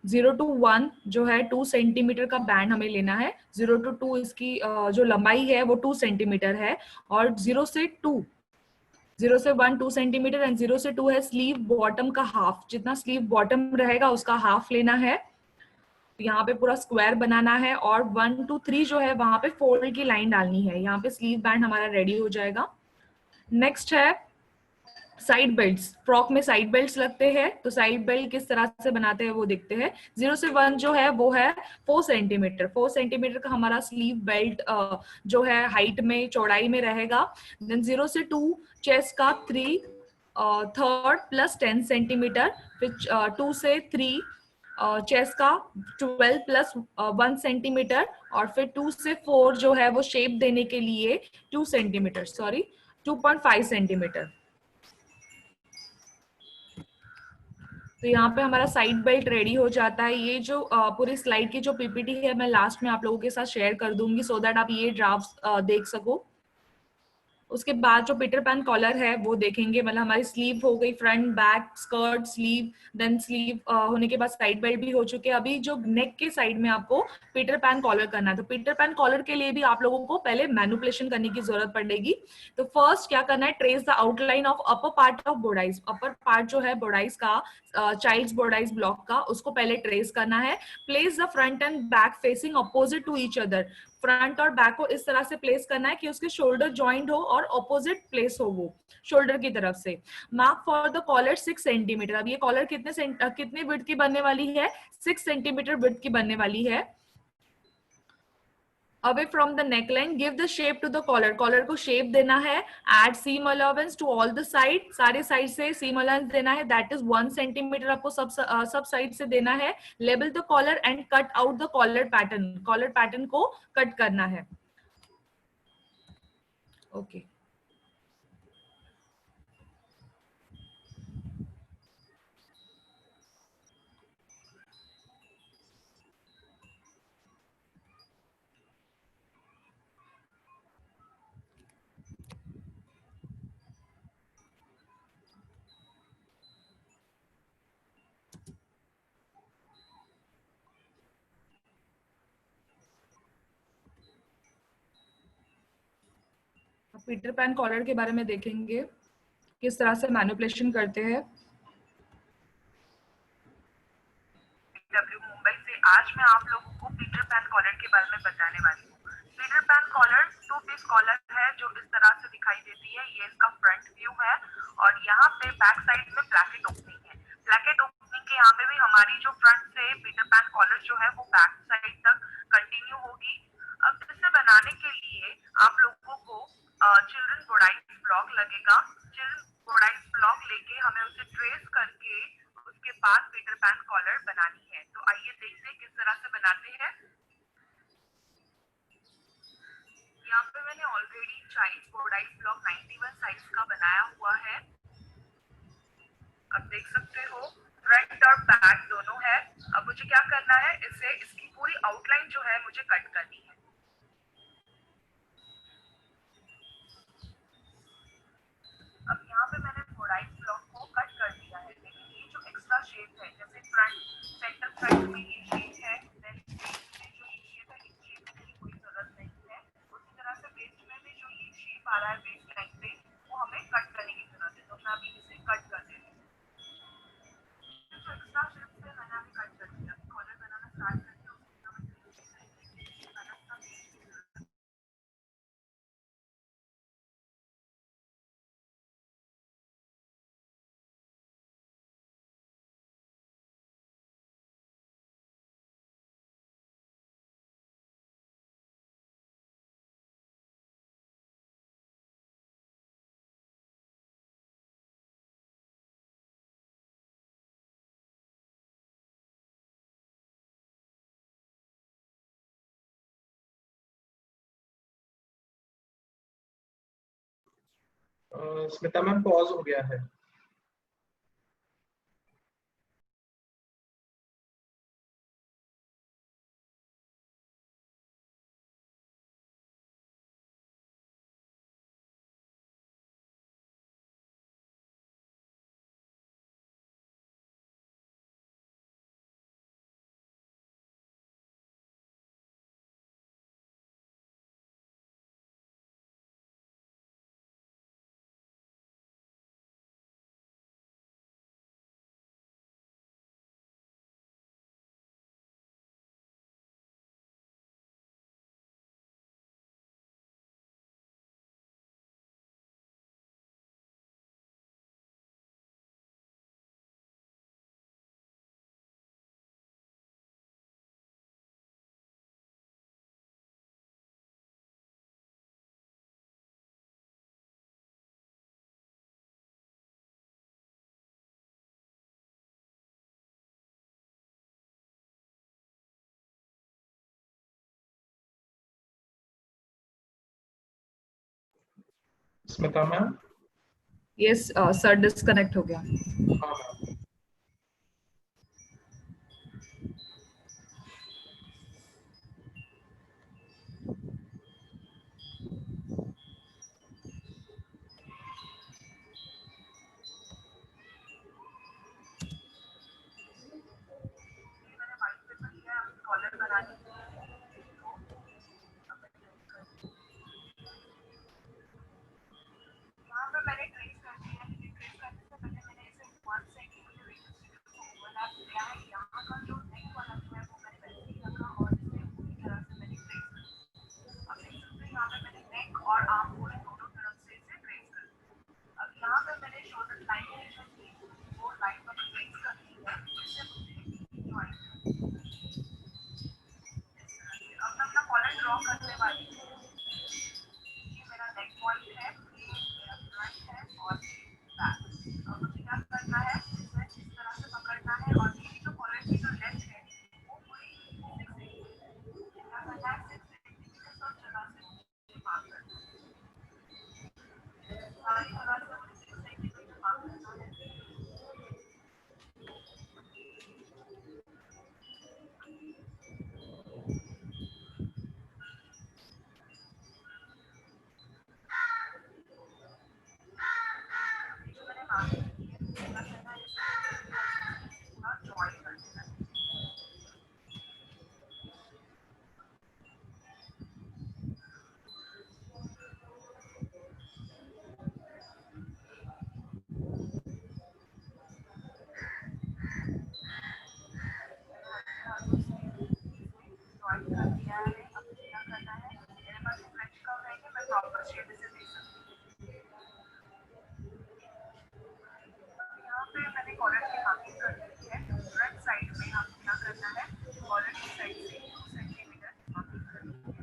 0 to 1 जो है 2 सेंटीमीटर का बैंड हमें लेना है। 0 to 2 इसकी जो लंबाई है वो 2 सेंटीमीटर है, और 0 से 1 2 सेंटीमीटर, एंड 0 से 2 है स्लीव बॉटम का हाफ। जितना स्लीव बॉटम रहेगा उसका हाफ लेना है। यहाँ पे पूरा स्क्वायर बनाना है, और 1 to 3 जो है वहां पे फोल्ड की लाइन डालनी है। यहाँ पे स्लीव बैंड हमारा रेडी हो जाएगा। नेक्स्ट है साइड बेल्ट्स। फ्रॉक में साइड बेल्ट्स लगते हैं, तो साइड बेल्ट किस तरह से बनाते हैं वो देखते हैं। 0 से 1 जो है वो है 4 सेंटीमीटर। 4 सेंटीमीटर का हमारा स्लीव बेल्ट जो है हाइट में, चौड़ाई में रहेगा। देन 0 से 2 चेस्ट का 3 थर्ड प्लस 10 सेंटीमीटर। फिर 2 से 3 चेस्ट का 12 प्लस 1 सेंटीमीटर। और फिर 2 से 4 जो है वो शेप देने के लिए 2 सेंटीमीटर, सॉरी 2.5 सेंटीमीटर। तो यहाँ पे हमारा साइड बेल्ट रेडी हो जाता है। ये जो पूरी स्लाइड की जो पीपीटी है मैं लास्ट में आप लोगों के साथ शेयर कर दूंगी, सो दैट आप ये ड्राफ्ट देख सको। उसके बाद जो पीटर पैन कॉलर है वो देखेंगे, मतलब हमारी स्लीव हो गई, front back skirt sleeve. Then sleeve होने के बाद साइड बेल्ट भी हो चुके हैं। अभी जो नेक के साइड में आपको पीटर पैन कॉलर करना है, तो पीटर पैन कॉलर के लिए भी आप लोगों को पहले मैनिपुलेशन करने की जरूरत पड़ेगी। तो फर्स्ट क्या करना है, trace the outline of upper part of bodice. Upper part जो है बोडाइज का, चाइल्ड्स बोडाइज ब्लॉक का, उसको पहले ट्रेस करना है। Place the front and back facing opposite to each other. Front और बैक को इस तरह से प्लेस करना है कि उसके शोल्डर ज्वाइंट हो और ऑपोजिट प्लेस हो वो शोल्डर की तरफ से। Mark for the collar 6 centimetre. अब ये कॉलर कितने विड्थ की बनने वाली है, 6 सेंटीमीटर विड्थ की बनने वाली है। Away from the neckline give the shape to the collar. Collar को शेप देना है। Add seam allowance to all the side. सारे साइड से सीम अलाउंस देना है, दैट इज 1 सेंटीमीटर आपको सब साइड से देना है। Label the collar and cut out the collar pattern. Collar pattern को कट करना है। Okay okay. Peter Pan collar के बारे में देखेंगे, किस तरह से मैनिपुलेशन करते हैं। डब्ल्यू मुंबई से आज मैं आप लोगों को पीटर पैन कॉलर के बारे में बताने वाली हूँ। Peter Pan collar 2 piece collar है जो इस तरह से दिखाई देती है। ये इसका फ्रंट व्यू है, और यहाँ पे बैक साइड में ब्लैकेट ओपनिंग है। ब्लैकेट ओपनिंग के यहाँ पे भी हमारी जो फ्रंट से पीटर पैन कॉलर जो है वो बैक साइड तक कंटिन्यू होगी। अब इसे बनाने के लिए आप लोगों को चिल्ड्रन बोडाइस ब्लॉक लगेगा। चिल्ड्रन बोडाइस ब्लॉक लेके हमें उसे ट्रेस करके उसके बाद पीटर पैन कॉलर बनानी है। तो आइए देखते हैं किस तरह से बनाते हैं। यहाँ पे मैंने ऑलरेडी चाइल्ड बोडाइस ब्लॉक 91 साइज का बनाया हुआ है। अब देख सकते हो फ्रंट और बैक दोनों है। अब मुझे क्या करना है, इसे इसकी पूरी आउटलाइन जो है मुझे कट करनी है। अब यहाँ पे मैंने बोडाइस ब्लॉक को कट कर दिया है, लेकिन ये जो एक्स्ट्रा शेप है, जैसे फ्रंट सेंटर फ्रंट में ये शेप है, देन वेस्ट में जो ये शेप है, इस शेप की कोई जरूरत नहीं है। उसी तरह से वेस्ट में भी जो ये शेप आ रहा है वेस्ट लाइन पे, वो हमें कट करने की जरूरत है। तो मैं अभी इसे कट कर देती हूँ। जो एक्स्ट्रा शेप है मैंने अभी कट कर दिया। कॉलर बनाना स्टार्ट करके उसके बाद अलग सा वेस्ट की जरूरत है। स्मिता मैम पॉज हो गया है। Smita ma'am. Yes sir, disconnect हो गया। हाँ मैम। मैंने व्हाइट पेपर लिया है कॉलर बनाने के लिए, तो यहाँ पे मैंने ट्रेस कर दिया है। ट्रेस करने से पहले मैंने इसे 1 सेंटीमीटर ओवरलैप किया है। यहाँ का जो नेक वाला जो है वो मैंने वैसे ही रखा और इसे पूरी तरह से मैंने ट्रेस कर दिया। अब देख सकते हैं यहाँ पे मैंने नेक और आर्म होल दोनों तरफ से इसे ट्रेस कर दिया। अब यहाँ पे मैंने शोल्डर लाइन की वो लाइन पर ट्रेस कर दी है, जिससे मुझे ज्वाइन अब मैं अपना कॉलर ड्रॉ करने वाली हूँ। ये मेरा नेक पॉइंट है, ये मेरा फ्रंट है और बैक। अब मुझे क्या करना है, इसे इस तरह से पकड़ना है और मेरी जो कॉलर की जो लेंथ है वो पूरी 6 सेंटीमीटर, क्या करना है 6 सेंटीमीटर और जगह से मुझे मार्क करना है। सारी जगह से मुझे 6 सेंटीमीटर मार्क करना है। जो मैंने मार्क की है क्या करना है, इसे पूरा जॉइन कर देना है। जॉइन कर दिया है। अब मुझे क्या करना है, मेरे पास फ्रेंच कर्व है कि मैं प्रॉपर शेप इसे दे सकती हूँ। यहाँ पे मैंने कॉलर की मार्किंग कर दी है। फ्रंट साइड में हम क्या करना है, कॉलर की साइड से 2 सेंटीमीटर मार्किंग करनी है।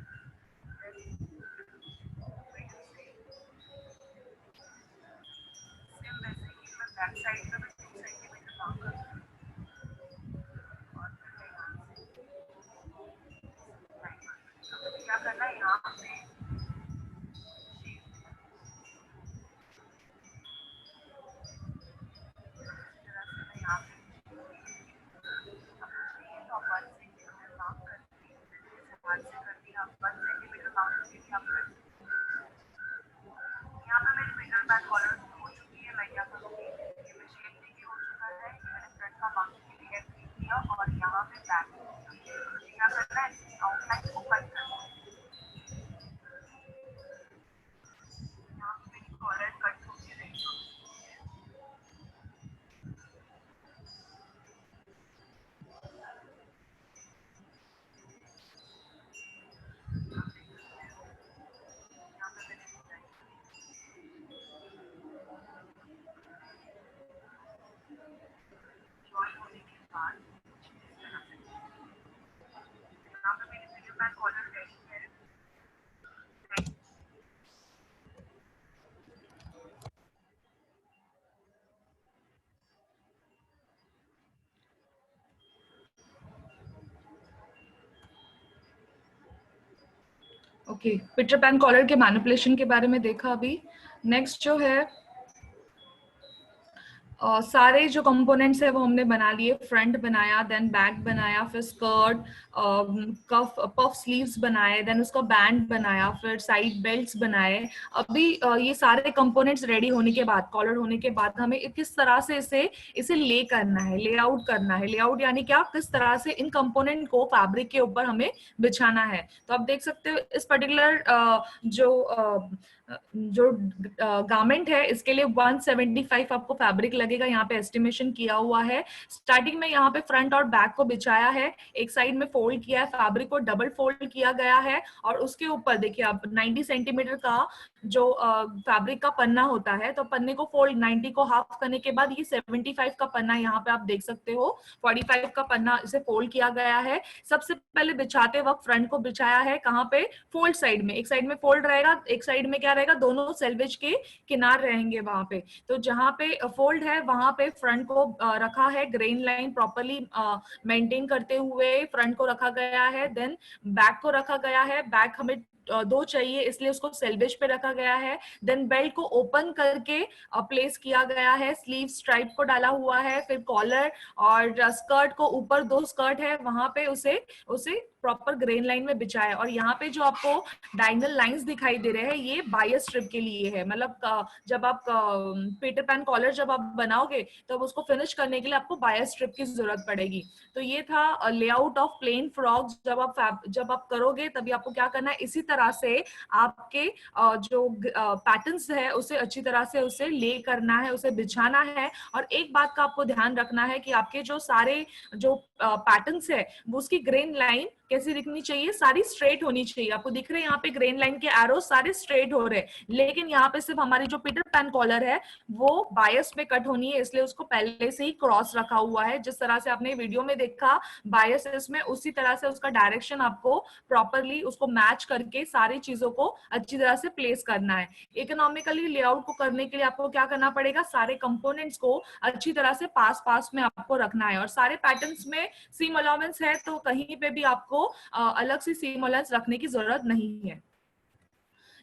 सेम वैसे ही मैं बैक साइड में भी 2 सेंटीमीटर मार्क करूँगी और फिर मैं यहाँ से लाइन मार्क। अब मुझे क्या करना है, यहाँ पे तरह से मैं यहाँ पे तो 1 सेंटीमीटर मार्क करके हाथ से कर दिया। 1 सेंटीमीटर मार्क करके आप कर सकते हैं। यहाँ पे मेरी पीटर पैन कॉलर हो चुकी है। मैं क्या करूँगी, ये मैं शेप देखी हो चुका है, ये मैंने फ्रंट का मार्किंग के लिए किया और यहाँ पे बैक मुझे क्या करना है, आउटलाइन को कट करना है। यहाँ पे मेरी कॉलर कट होके रेडी हो चुकी है। यहाँ पे मैंने डिजाइन जॉइन होने के बाद इस तरह से यहाँ पे मेरी पीटर पैन कॉलर रेडी है। ओके, पीटर पैन कॉलर के मैनिपुलेशन के बारे में देखा अभी। नेक्स्ट जो है सारे जो कंपोनेंट्स है वो हमने बना लिए। फ्रंट बनाया, देन बैक बनाया, फिर स्कर्ट, कफ पफ स्लीव्स बनाए, देन उसका बैंड बनाया, फिर साइड बेल्ट्स बनाए। अभी ये सारे कंपोनेंट्स रेडी होने के बाद, कॉलर होने के बाद, हमें किस तरह से इसे ले करना है, लेआउट करना है। लेआउट यानी क्या, किस तरह से इन कंपोनेंट को फैब्रिक के ऊपर हमें बिछाना है। तो आप देख सकते हो इस पर्टिकुलर जो गारमेंट है इसके लिए 175 आपको फैब्रिक लगेगा, यहाँ पे एस्टिमेशन किया हुआ है। स्टार्टिंग में यहाँ पे फ्रंट और बैक को बिछाया है, एक साइड में फोल्ड किया है, फैब्रिक को डबल फोल्ड किया गया है और उसके ऊपर देखिए आप 90 सेंटीमीटर का जो फैब्रिक का पन्ना होता है, तो पन्ने को फोल्ड 90 को हाफ करने के बाद ये 75 का पन्ना यहाँ पे आप देख सकते हो, 45 का पन्ना इसे फोल्ड किया गया है। सबसे पहले बिछाते वक्त फ्रंट को बिछाया है कहाँ पे, फोल्ड साइड में। एक साइड में फोल्ड रहेगा, एक साइड में क्या रहेगा, दोनों सेल्वेज के किनार रहेंगे वहां पे। तो जहां पे फोल्ड है वहां पे फ्रंट को रखा है, ग्रेन लाइन प्रॉपर्ली मेंटेन करते हुए फ्रंट को रखा गया है। देन बैक को रखा गया है। बैक हमें दो चाहिए, इसलिए उसको सेल्वेज पे रखा गया है। देन बेल्ट को ओपन करके प्लेस किया गया है, स्लीव स्ट्राइप को डाला हुआ है, फिर कॉलर और स्कर्ट को ऊपर दो स्कर्ट है वहां पे उसे उसे प्रॉपर ग्रेन लाइन में बिछा है। और यहाँ पे जो आपको डायगोनल लाइंस दिखाई दे रहे हैं ये बायस स्ट्रिप के लिए है। मतलब जब आप पीटर पैन कॉलर जब आप बनाओगे तब उसको फिनिश करने के लिए आपको बायस स्ट्रिप की जरूरत पड़ेगी। तो ये था लेआउट ऑफ प्लेन फ्रॉक। जब आप करोगे तभी आपको क्या करना है, इसी तरह से आपके जो पैटर्न्स है उसे अच्छी तरह से उसे ले करना है, उसे बिछाना है। और एक बात का आपको ध्यान रखना है कि आपके जो सारे जो पैटर्न्स है वो उसकी ग्रेन लाइन कैसी दिखनी चाहिए, सारी स्ट्रेट होनी चाहिए। आपको दिख रहे हैं यहाँ पे ग्रेन लाइन के एरो सारे स्ट्रेट हो रहे हैं, लेकिन यहाँ पे सिर्फ हमारी जो पीटर पैन कॉलर है वो बायस में कट होनी है, इसलिए उसको पहले से ही क्रॉस रखा हुआ है। जिस तरह से आपने वीडियो में देखा बायस इसमें, उसी तरह से उसका डायरेक्शन आपको प्रॉपरली उसको मैच करके सारी चीजों को अच्छी तरह से प्लेस करना है। इकोनॉमिकली लेआउट को करने के लिए आपको क्या करना पड़ेगा, सारे कंपोनेंट्स को अच्छी तरह से पास पास में आपको रखना है। और सारे पैटर्न्स में सीम अलाउंस है तो कहीं पे भी आपको अलग से सीम अलाउंस रखने की जरूरत नहीं है।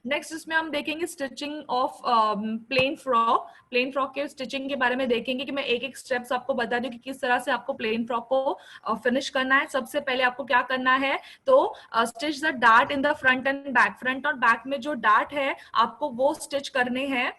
नेक्स्ट इसमें हम देखेंगे stitching of plain frock. Plain frock के स्टिचिंग के बारे में देखेंगे कि मैं एक एक स्टेप्स आपको बता दूं कि किस तरह से आपको प्लेन फ्रॉक को फिनिश करना है। सबसे पहले आपको क्या करना है, तो stitch the dart in the front and back. Front और बैक में जो डार्ट है आपको वो स्टिच करने हैं।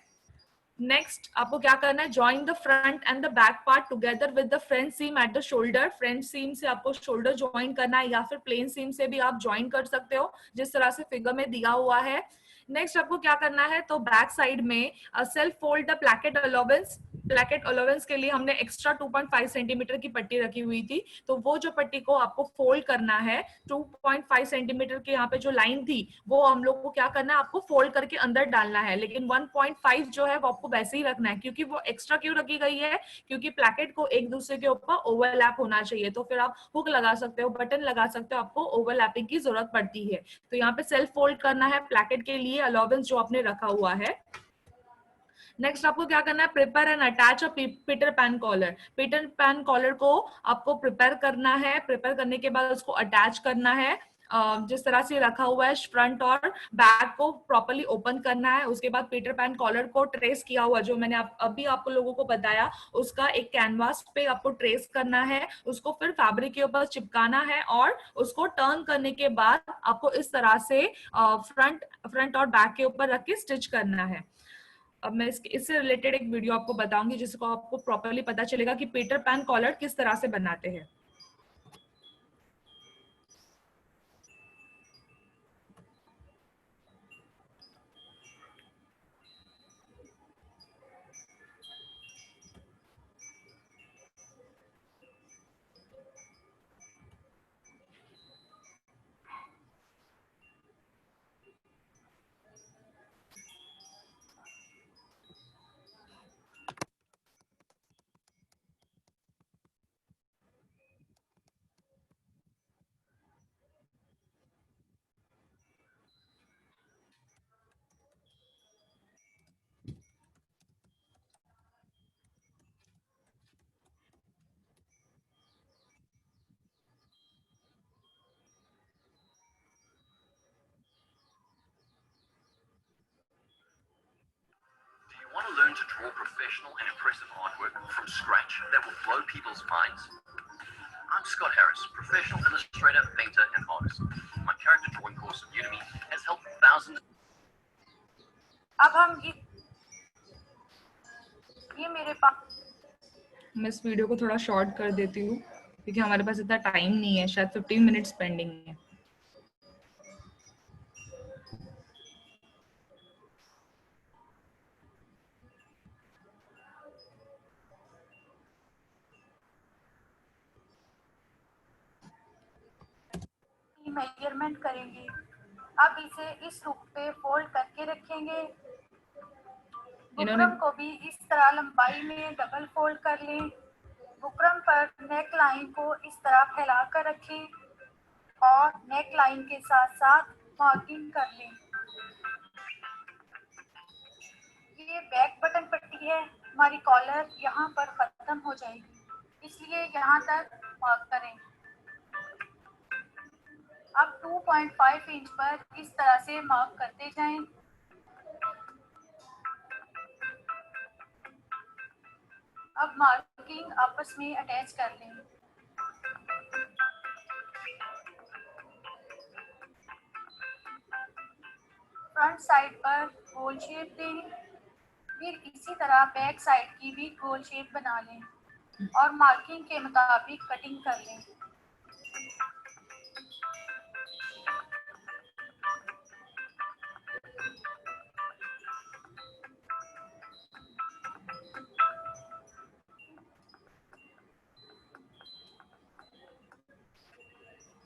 नेक्स्ट आपको क्या करना है, join the front and the back part together with the front seam at the shoulder. Front seam से आपको शोल्डर ज्वाइन करना है या फिर प्लेन सीम से भी आप ज्वाइन कर सकते हो जिस तरह से फिगर में दिया हुआ है। नेक्स्ट आपको क्या करना है, तो बैक साइड में self fold the placket allowance. Placket allowance के लिए हमने एक्स्ट्रा 2.5 सेंटीमीटर की पट्टी रखी हुई थी, तो वो जो पट्टी को आपको फोल्ड करना है 2.5 सेंटीमीटर की यहाँ पे जो लाइन थी वो हम लोग को क्या करना है, आपको फोल्ड करके अंदर डालना है। लेकिन 1.5 जो है वो आपको वैसे ही रखना है, क्योंकि वो एक्स्ट्रा क्यों रखी गई है, क्योंकि प्लैकेट को एक दूसरे के ऊपर ओवरलैप होना चाहिए। तो फिर आप हुक लगा सकते हो, बटन लगा सकते हो, आपको ओवरलैपिंग की जरूरत पड़ती है। तो यहाँ पे सेल्फ फोल्ड करना है प्लैकेट के लिए अलाउंस जो आपने रखा हुआ है। नेक्स्ट आपको क्या करना है, prepare and attach a Peter Pan collar. Peter Pan collar को आपको प्रिपेयर करना है। प्रिपेयर करने के बाद उसको अटैच करना है। जिस तरह से रखा हुआ है, फ्रंट और बैक को प्रॉपर्ली ओपन करना है। उसके बाद पीटर पैन कॉलर को ट्रेस किया हुआ जो मैंने अभी आपको लोगों को बताया उसका एक कैनवास पे आपको ट्रेस करना है, उसको फिर फैब्रिक के ऊपर चिपकाना है और उसको टर्न करने के बाद आपको इस तरह से फ्रंट और बैक के ऊपर रख के स्टिच करना है। अब मैं इससे रिलेटेड एक वीडियो आपको बताऊंगी जिसको आपको प्रॉपर्ली पता चलेगा कि पीटर पैन कॉलर किस तरह से बनाते हैं। Want to learn to draw professional and impressive artwork from scratch that will blow people's minds? I'm Scott Harris, professional illustrator, painter, and artist. My character drawing course at Udemy has helped thousands. अब हम ये मेरे पास, मैं इस video को थोड़ा short कर देती हूँ क्योंकि हमारे पास इतना टाइम नहीं है, शायद 15 मिनट्स पेंडिंग है। मेजरमेंट करेंगे। अब इसे इस हुक पे फोल्ड करके रखेंगे। बुकरम को भी इस तरह लंबाई में डबल फोल्ड कर लें। बुकरम पर नेक लाइन को इस तरह फैला कर रखें और नेक लाइन के साथ साथ मार्किंग कर लें। ये बैक बटन पट्टी है, हमारी कॉलर यहाँ पर खत्म हो जाएगी, इसलिए यहाँ तक मार्क करें। अब 2.5 इंच पर इस तरह से मार्क करते जाएं। अब मार्किंग आपस में अटैच कर लें। फ्रंट साइड पर गोल शेप दें, फिर इसी तरह बैक साइड की भी गोल शेप बना लें और मार्किंग के मुताबिक कटिंग कर लें।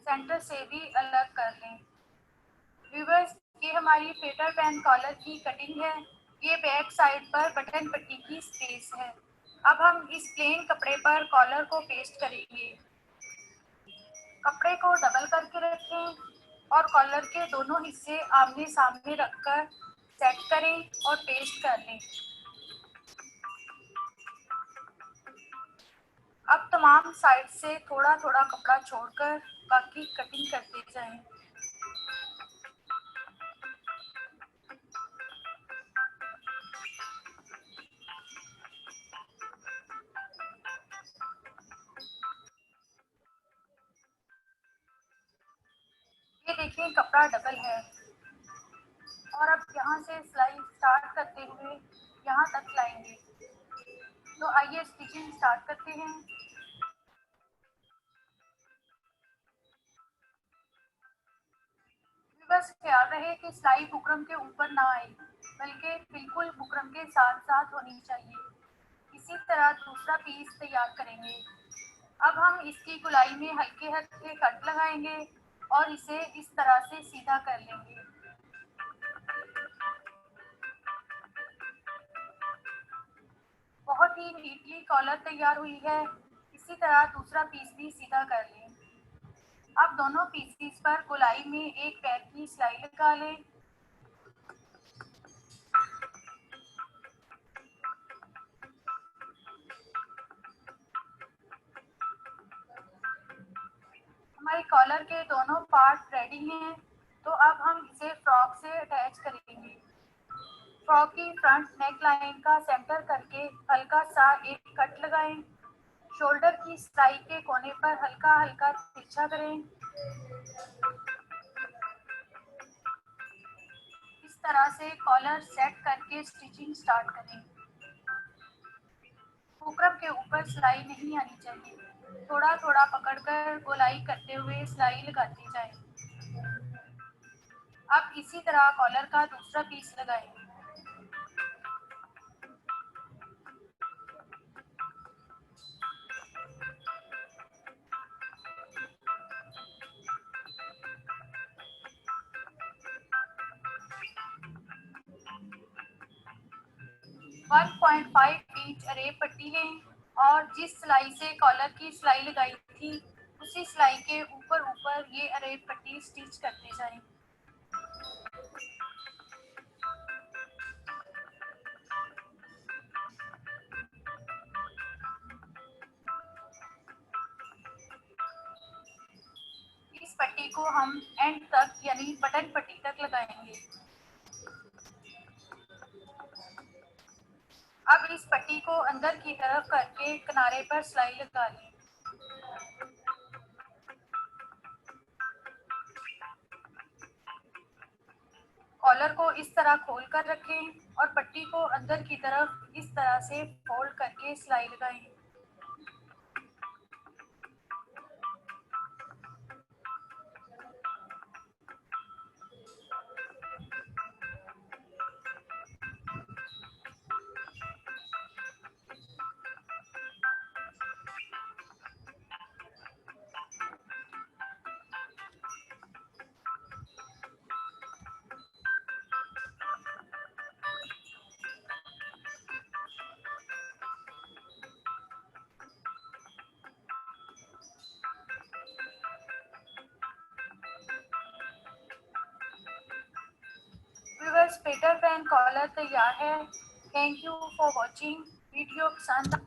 सेंटर से भी अलग कर लें। व्यूअर्स, ये हमारी पीटर पैन कॉलर की कटिंग है। ये बैक साइड पर बटन पट्टी की स्पेस है। अब हम इस प्लेन कपड़े पर कॉलर को पेस्ट करेंगे। कपड़े को डबल करके रखें और कॉलर के दोनों हिस्से आमने सामने रखकर सेट करें और पेस्ट कर लें। अब तमाम साइड से थोड़ा थोड़ा कपड़ा छोड़कर बाकी कटिंग करते जाएं। ये देखें, कपड़ा डबल है और अब यहाँ से सिलाई स्टार्ट करते हुए यहाँ तक लाएंगे। तो आइए स्टिचिंग स्टार्ट करते हैं। बस ख्याल रहे कि सिलाई बुकरम के ऊपर ना आए, बल्कि बिल्कुल बुकरम के साथ साथ होनी चाहिए। इसी तरह दूसरा पीस तैयार करेंगे। अब हम इसकी गुलाई में हल्के हल्के कट लगाएंगे और इसे इस तरह से सीधा कर लेंगे। बहुत ही नीटली कॉलर तैयार हुई है। इसी तरह दूसरा पीस भी सीधा कर लें। अब दोनों पीसीस पर गोलाई में एक पैर की सिलाई लगा लें। हमारे कॉलर के दोनों पार्ट रेडी हैं, तो अब हम इसे फ्रॉक से अटैच करेंगे। फ्रॉक की फ्रंट नेक लाइन का सेंटर करके हल्का सा एक कट लगाएं। शोल्डर की सिलाई के कोने पर हल्का हल्का तिरछा करें। इस तरह से कॉलर सेट करके स्टिचिंग स्टार्ट करें। बुकरम के ऊपर सिलाई नहीं आनी चाहिए। थोड़ा थोड़ा पकड़कर गोलाई करते हुए सिलाई लगाते जाएं। अब इसी तरह कॉलर का दूसरा पीस लगाएं। वन 1.5 इंच अरेब पट्टी लें और जिस सिलाई से कॉलर की सिलाई लगाई थी उसी सिलाई के ऊपर ऊपर ये अरेब पट्टी स्टिच करते जाएं। इस पट्टी को हम एंड तक यानी बटन पट्टी तक लगाएंगे। अब इस पट्टी को अंदर की तरफ करके किनारे पर सिलाई लगा लें। कॉलर को इस तरह खोल कर रखें और पट्टी को अंदर की तरफ इस तरह से फोल्ड करके सिलाई लगाएं। व्यूअर्स, पीटर पैन कॉलर तैयार है। Thank you for watching. Video पसंद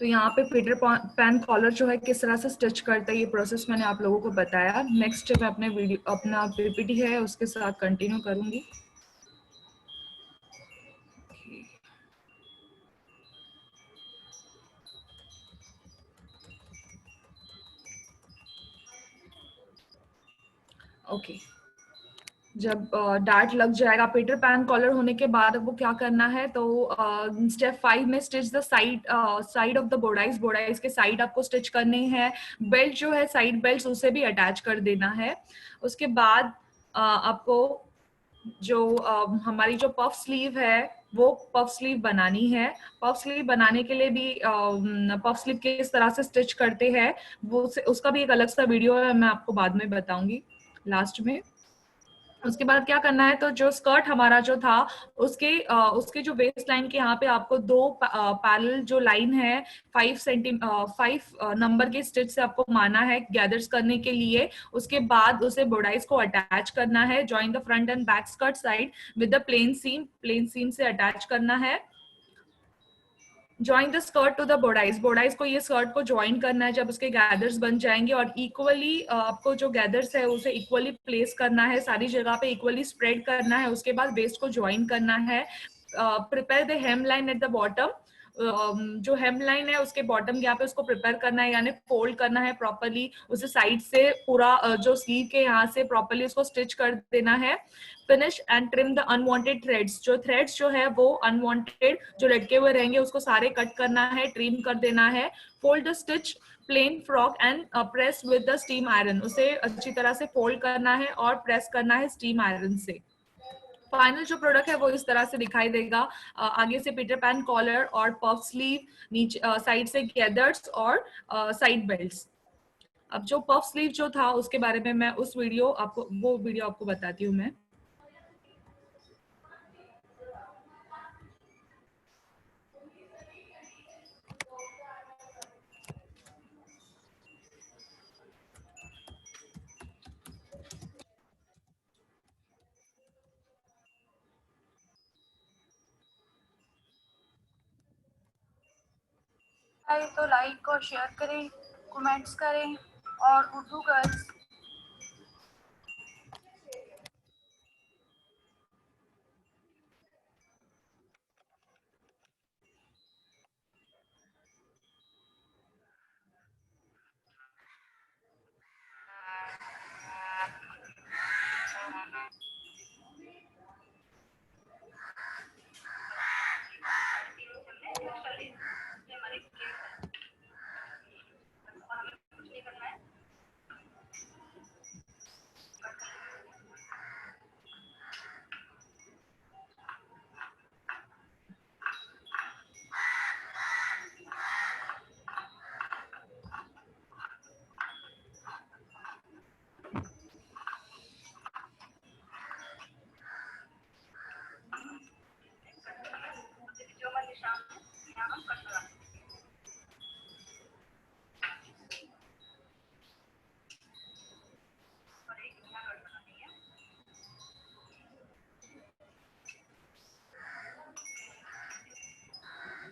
तो यहाँ पे पीटर पैन कॉलर जो है किस तरह से स्टिच करता है, ये प्रोसेस मैंने आप लोगों को बताया। नेक्स्ट मैं अपना पीपीटी है उसके साथ कंटिन्यू करूंगी। ओके, जब डार्ट लग जाएगा पीटर पैन कॉलर होने के बाद अब वो क्या करना है, तो स्टेप 5 में stitch the side of the bodice, bodice के साइड आपको स्टिच करने हैं। बेल्ट जो है साइड बेल्ट उसे भी अटैच कर देना है। उसके बाद आपको जो हमारी जो पफ स्लीव है वो पफ स्लीव बनानी है। पफ स्लीव बनाने के लिए भी पफ स्लीव किस तरह से स्टिच करते हैं वो उसका भी एक अलग सा वीडियो है, मैं आपको बाद में बताऊंगी लास्ट में। उसके बाद क्या करना है, तो जो स्कर्ट हमारा जो था उसके जो वेस्ट लाइन के यहाँ पे आपको दो पैरेलल जो लाइन है 5 नंबर के स्टिच से आपको मारना है गैदर्स करने के लिए। उसके बाद उसे बोडाइस को अटैच करना है। Join the front and back skirt side with the plain seam से अटैच करना है। Join the skirt to the bodice, bodice को ये स्कर्ट को ज्वाइन करना है जब उसके गैदर्स बन जाएंगे, और इक्वली आपको जो गैदर्स है उसे इक्वली प्लेस करना है, सारी जगह पे इक्वली स्प्रेड करना है। उसके बाद वेस्ट को ज्वाइन करना है। Prepare the hem line at the bottom, जो हेम लाइन है उसके बॉटम यहाँ पे उसको प्रिपेयर करना है, यानी फोल्ड करना है प्रॉपरली। उसे साइड से पूरा जो स्लीव के यहाँ से प्रॉपरली उसको स्टिच कर देना है। Finish and trim the unwanted threads, जो थ्रेड्स जो है वो अनवांटेड जो लटके हुए रहेंगे उसको सारे कट करना है, ट्रिम कर देना है। Fold the stitch plain frock and press with the steam iron, उसे अच्छी तरह से फोल्ड करना है और प्रेस करना है स्टीम आयरन से। फाइनल जो प्रोडक्ट है वो इस तरह से दिखाई देगा। आगे से पीटर पैन कॉलर और पफ स्लीव, नीचे साइड से गैदर्स और साइड बेल्ट्स। अब जो पफ स्लीव जो था उसके बारे में मैं वो वीडियो आपको बताती हूँ मैं। तो लाइक और शेयर करें, कमेंट्स करें, और उर्दू गर्ल्स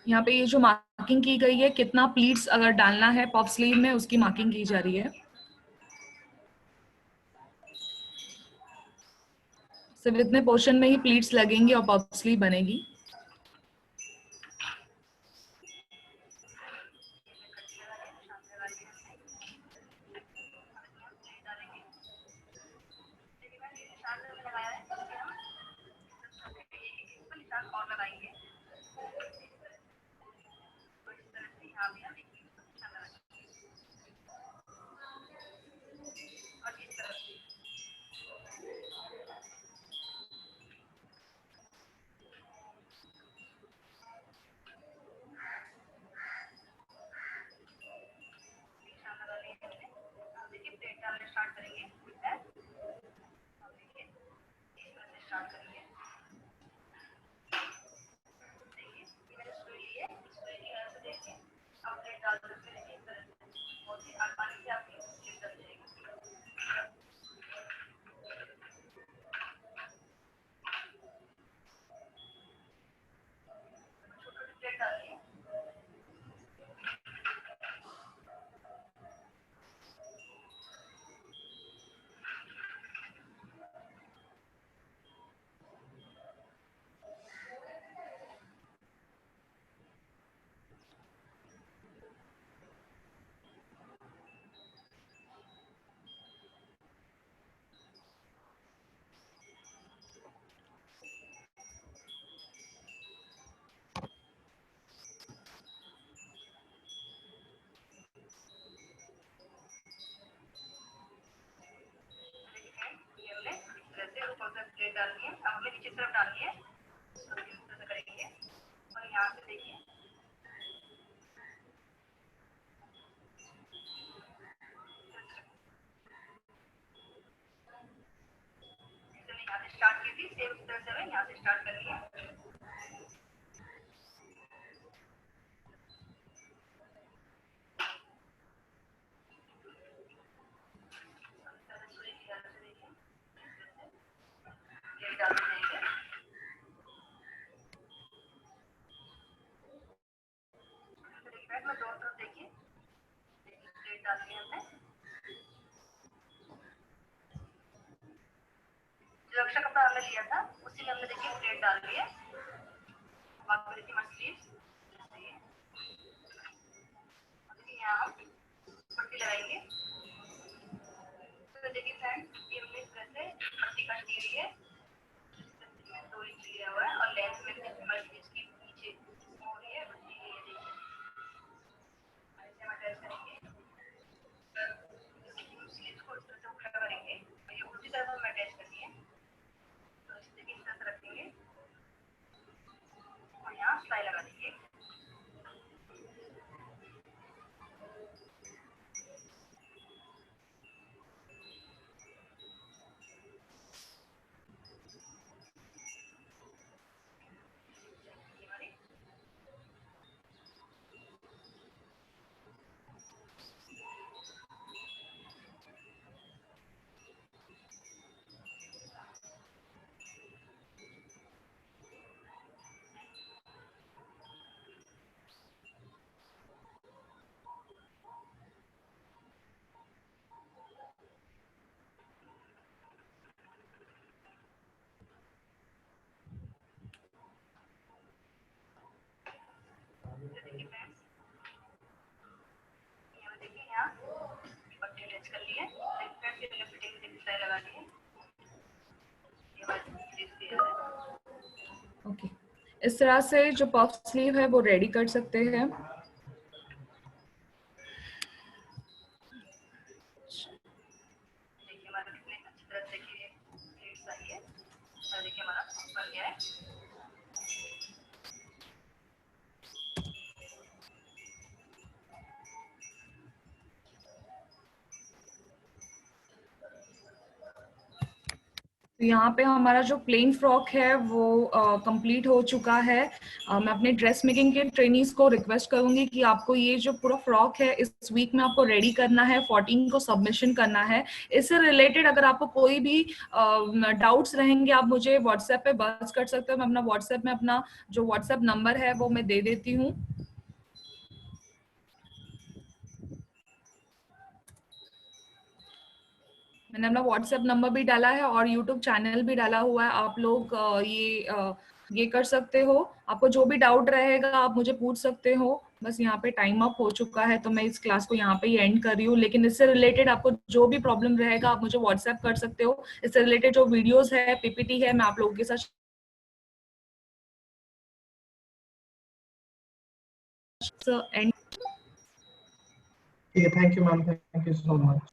यहाँ पे ये जो मार्किंग की गई है, कितना प्लीट्स अगर डालना है पफ स्लीव में उसकी मार्किंग की जा रही है। सिर्फ इतने पोर्शन में ही प्लीट्स लगेंगे और पफ स्लीव बनेगी। प्लेट डालनी है, अब हमें नीचे की तरफ डालनी है, तो इस तरह से करेंगे और यहाँ से देखिए यहाँ से स्टार्ट की थी, सेम इस तरह से हमें यहाँ से स्टार्ट करनी है। डाल देंगे, बैक में दोनों तरफ देखिए प्लेट डालनी है हमने। जो एक्स्ट्रा कपड़ा हमने लिया था उसी में हमने देखिए प्लेट डाल दी है। बात करें थी मछली, देखिए यहाँ हम पट्टी लगाएंगे। तो देखिए फ्रेंड्स, ये हमने इस तरह से पट्टी कट दी हुई है, 2 इंच लिया हुआ है और लेंथ में मछली इसकी नीचे हो रही है, ये देखिए ऐसे हम अटैच करेंगे। स्लीव्स को इस तरह से उल्टा करेंगे, ये उल्टी तरफ हमें अटैच करनी है, तो इस देखिए इस तरह से रखेंगे और यहाँ सिलाई लगा देंगे। देखिए फ्रेंड्स, देखिए यहाँ पट्टी अटैच कर ली है, फ्रंट की तरफ फिटिंग से सिलाई लगा दी है। ये हमारी स्लीव्स तैयार है। ओके, इस तरह से जो पफ स्लीव है वो रेडी कर सकते हैं। देखिए हमारा कितने अच्छी तरह से देखिए प्लेट्स आई है और देखिए हमारा बन गया है। तो यहाँ पे हमारा जो प्लेन फ्रॉक है वो कंप्लीट हो चुका है। मैं अपने ड्रेस मेकिंग के ट्रेनीज को रिक्वेस्ट करूंगी कि आपको ये जो पूरा फ्रॉक है इस वीक में आपको रेडी करना है, 14 को सबमिशन करना है। इससे रिलेटेड अगर आपको कोई भी डाउट्स रहेंगे आप मुझे व्हाट्सएप पे बस कर सकते हो। मैं अपना व्हाट्सएप में अपना जो व्हाट्सएप नंबर है वो मैं दे देती हूँ। मैंने अपना व्हाट्सएप नंबर भी डाला है और यूट्यूब चैनल भी डाला हुआ है। आप लोग ये कर सकते हो। आपको जो भी डाउट रहेगा आप मुझे पूछ सकते हो। बस यहाँ पे टाइम अप हो चुका है तो मैं इस क्लास को यहाँ पे ही एंड कर रही हूँ, लेकिन इससे रिलेटेड आपको जो भी प्रॉब्लम रहेगा आप मुझे व्हाट्सएप कर सकते हो। इससे रिलेटेड जो वीडियोस है, पीपीटी है, मैं आप लोगों के साथ एंड। ठीक है, thank you ma'am, thank you so much.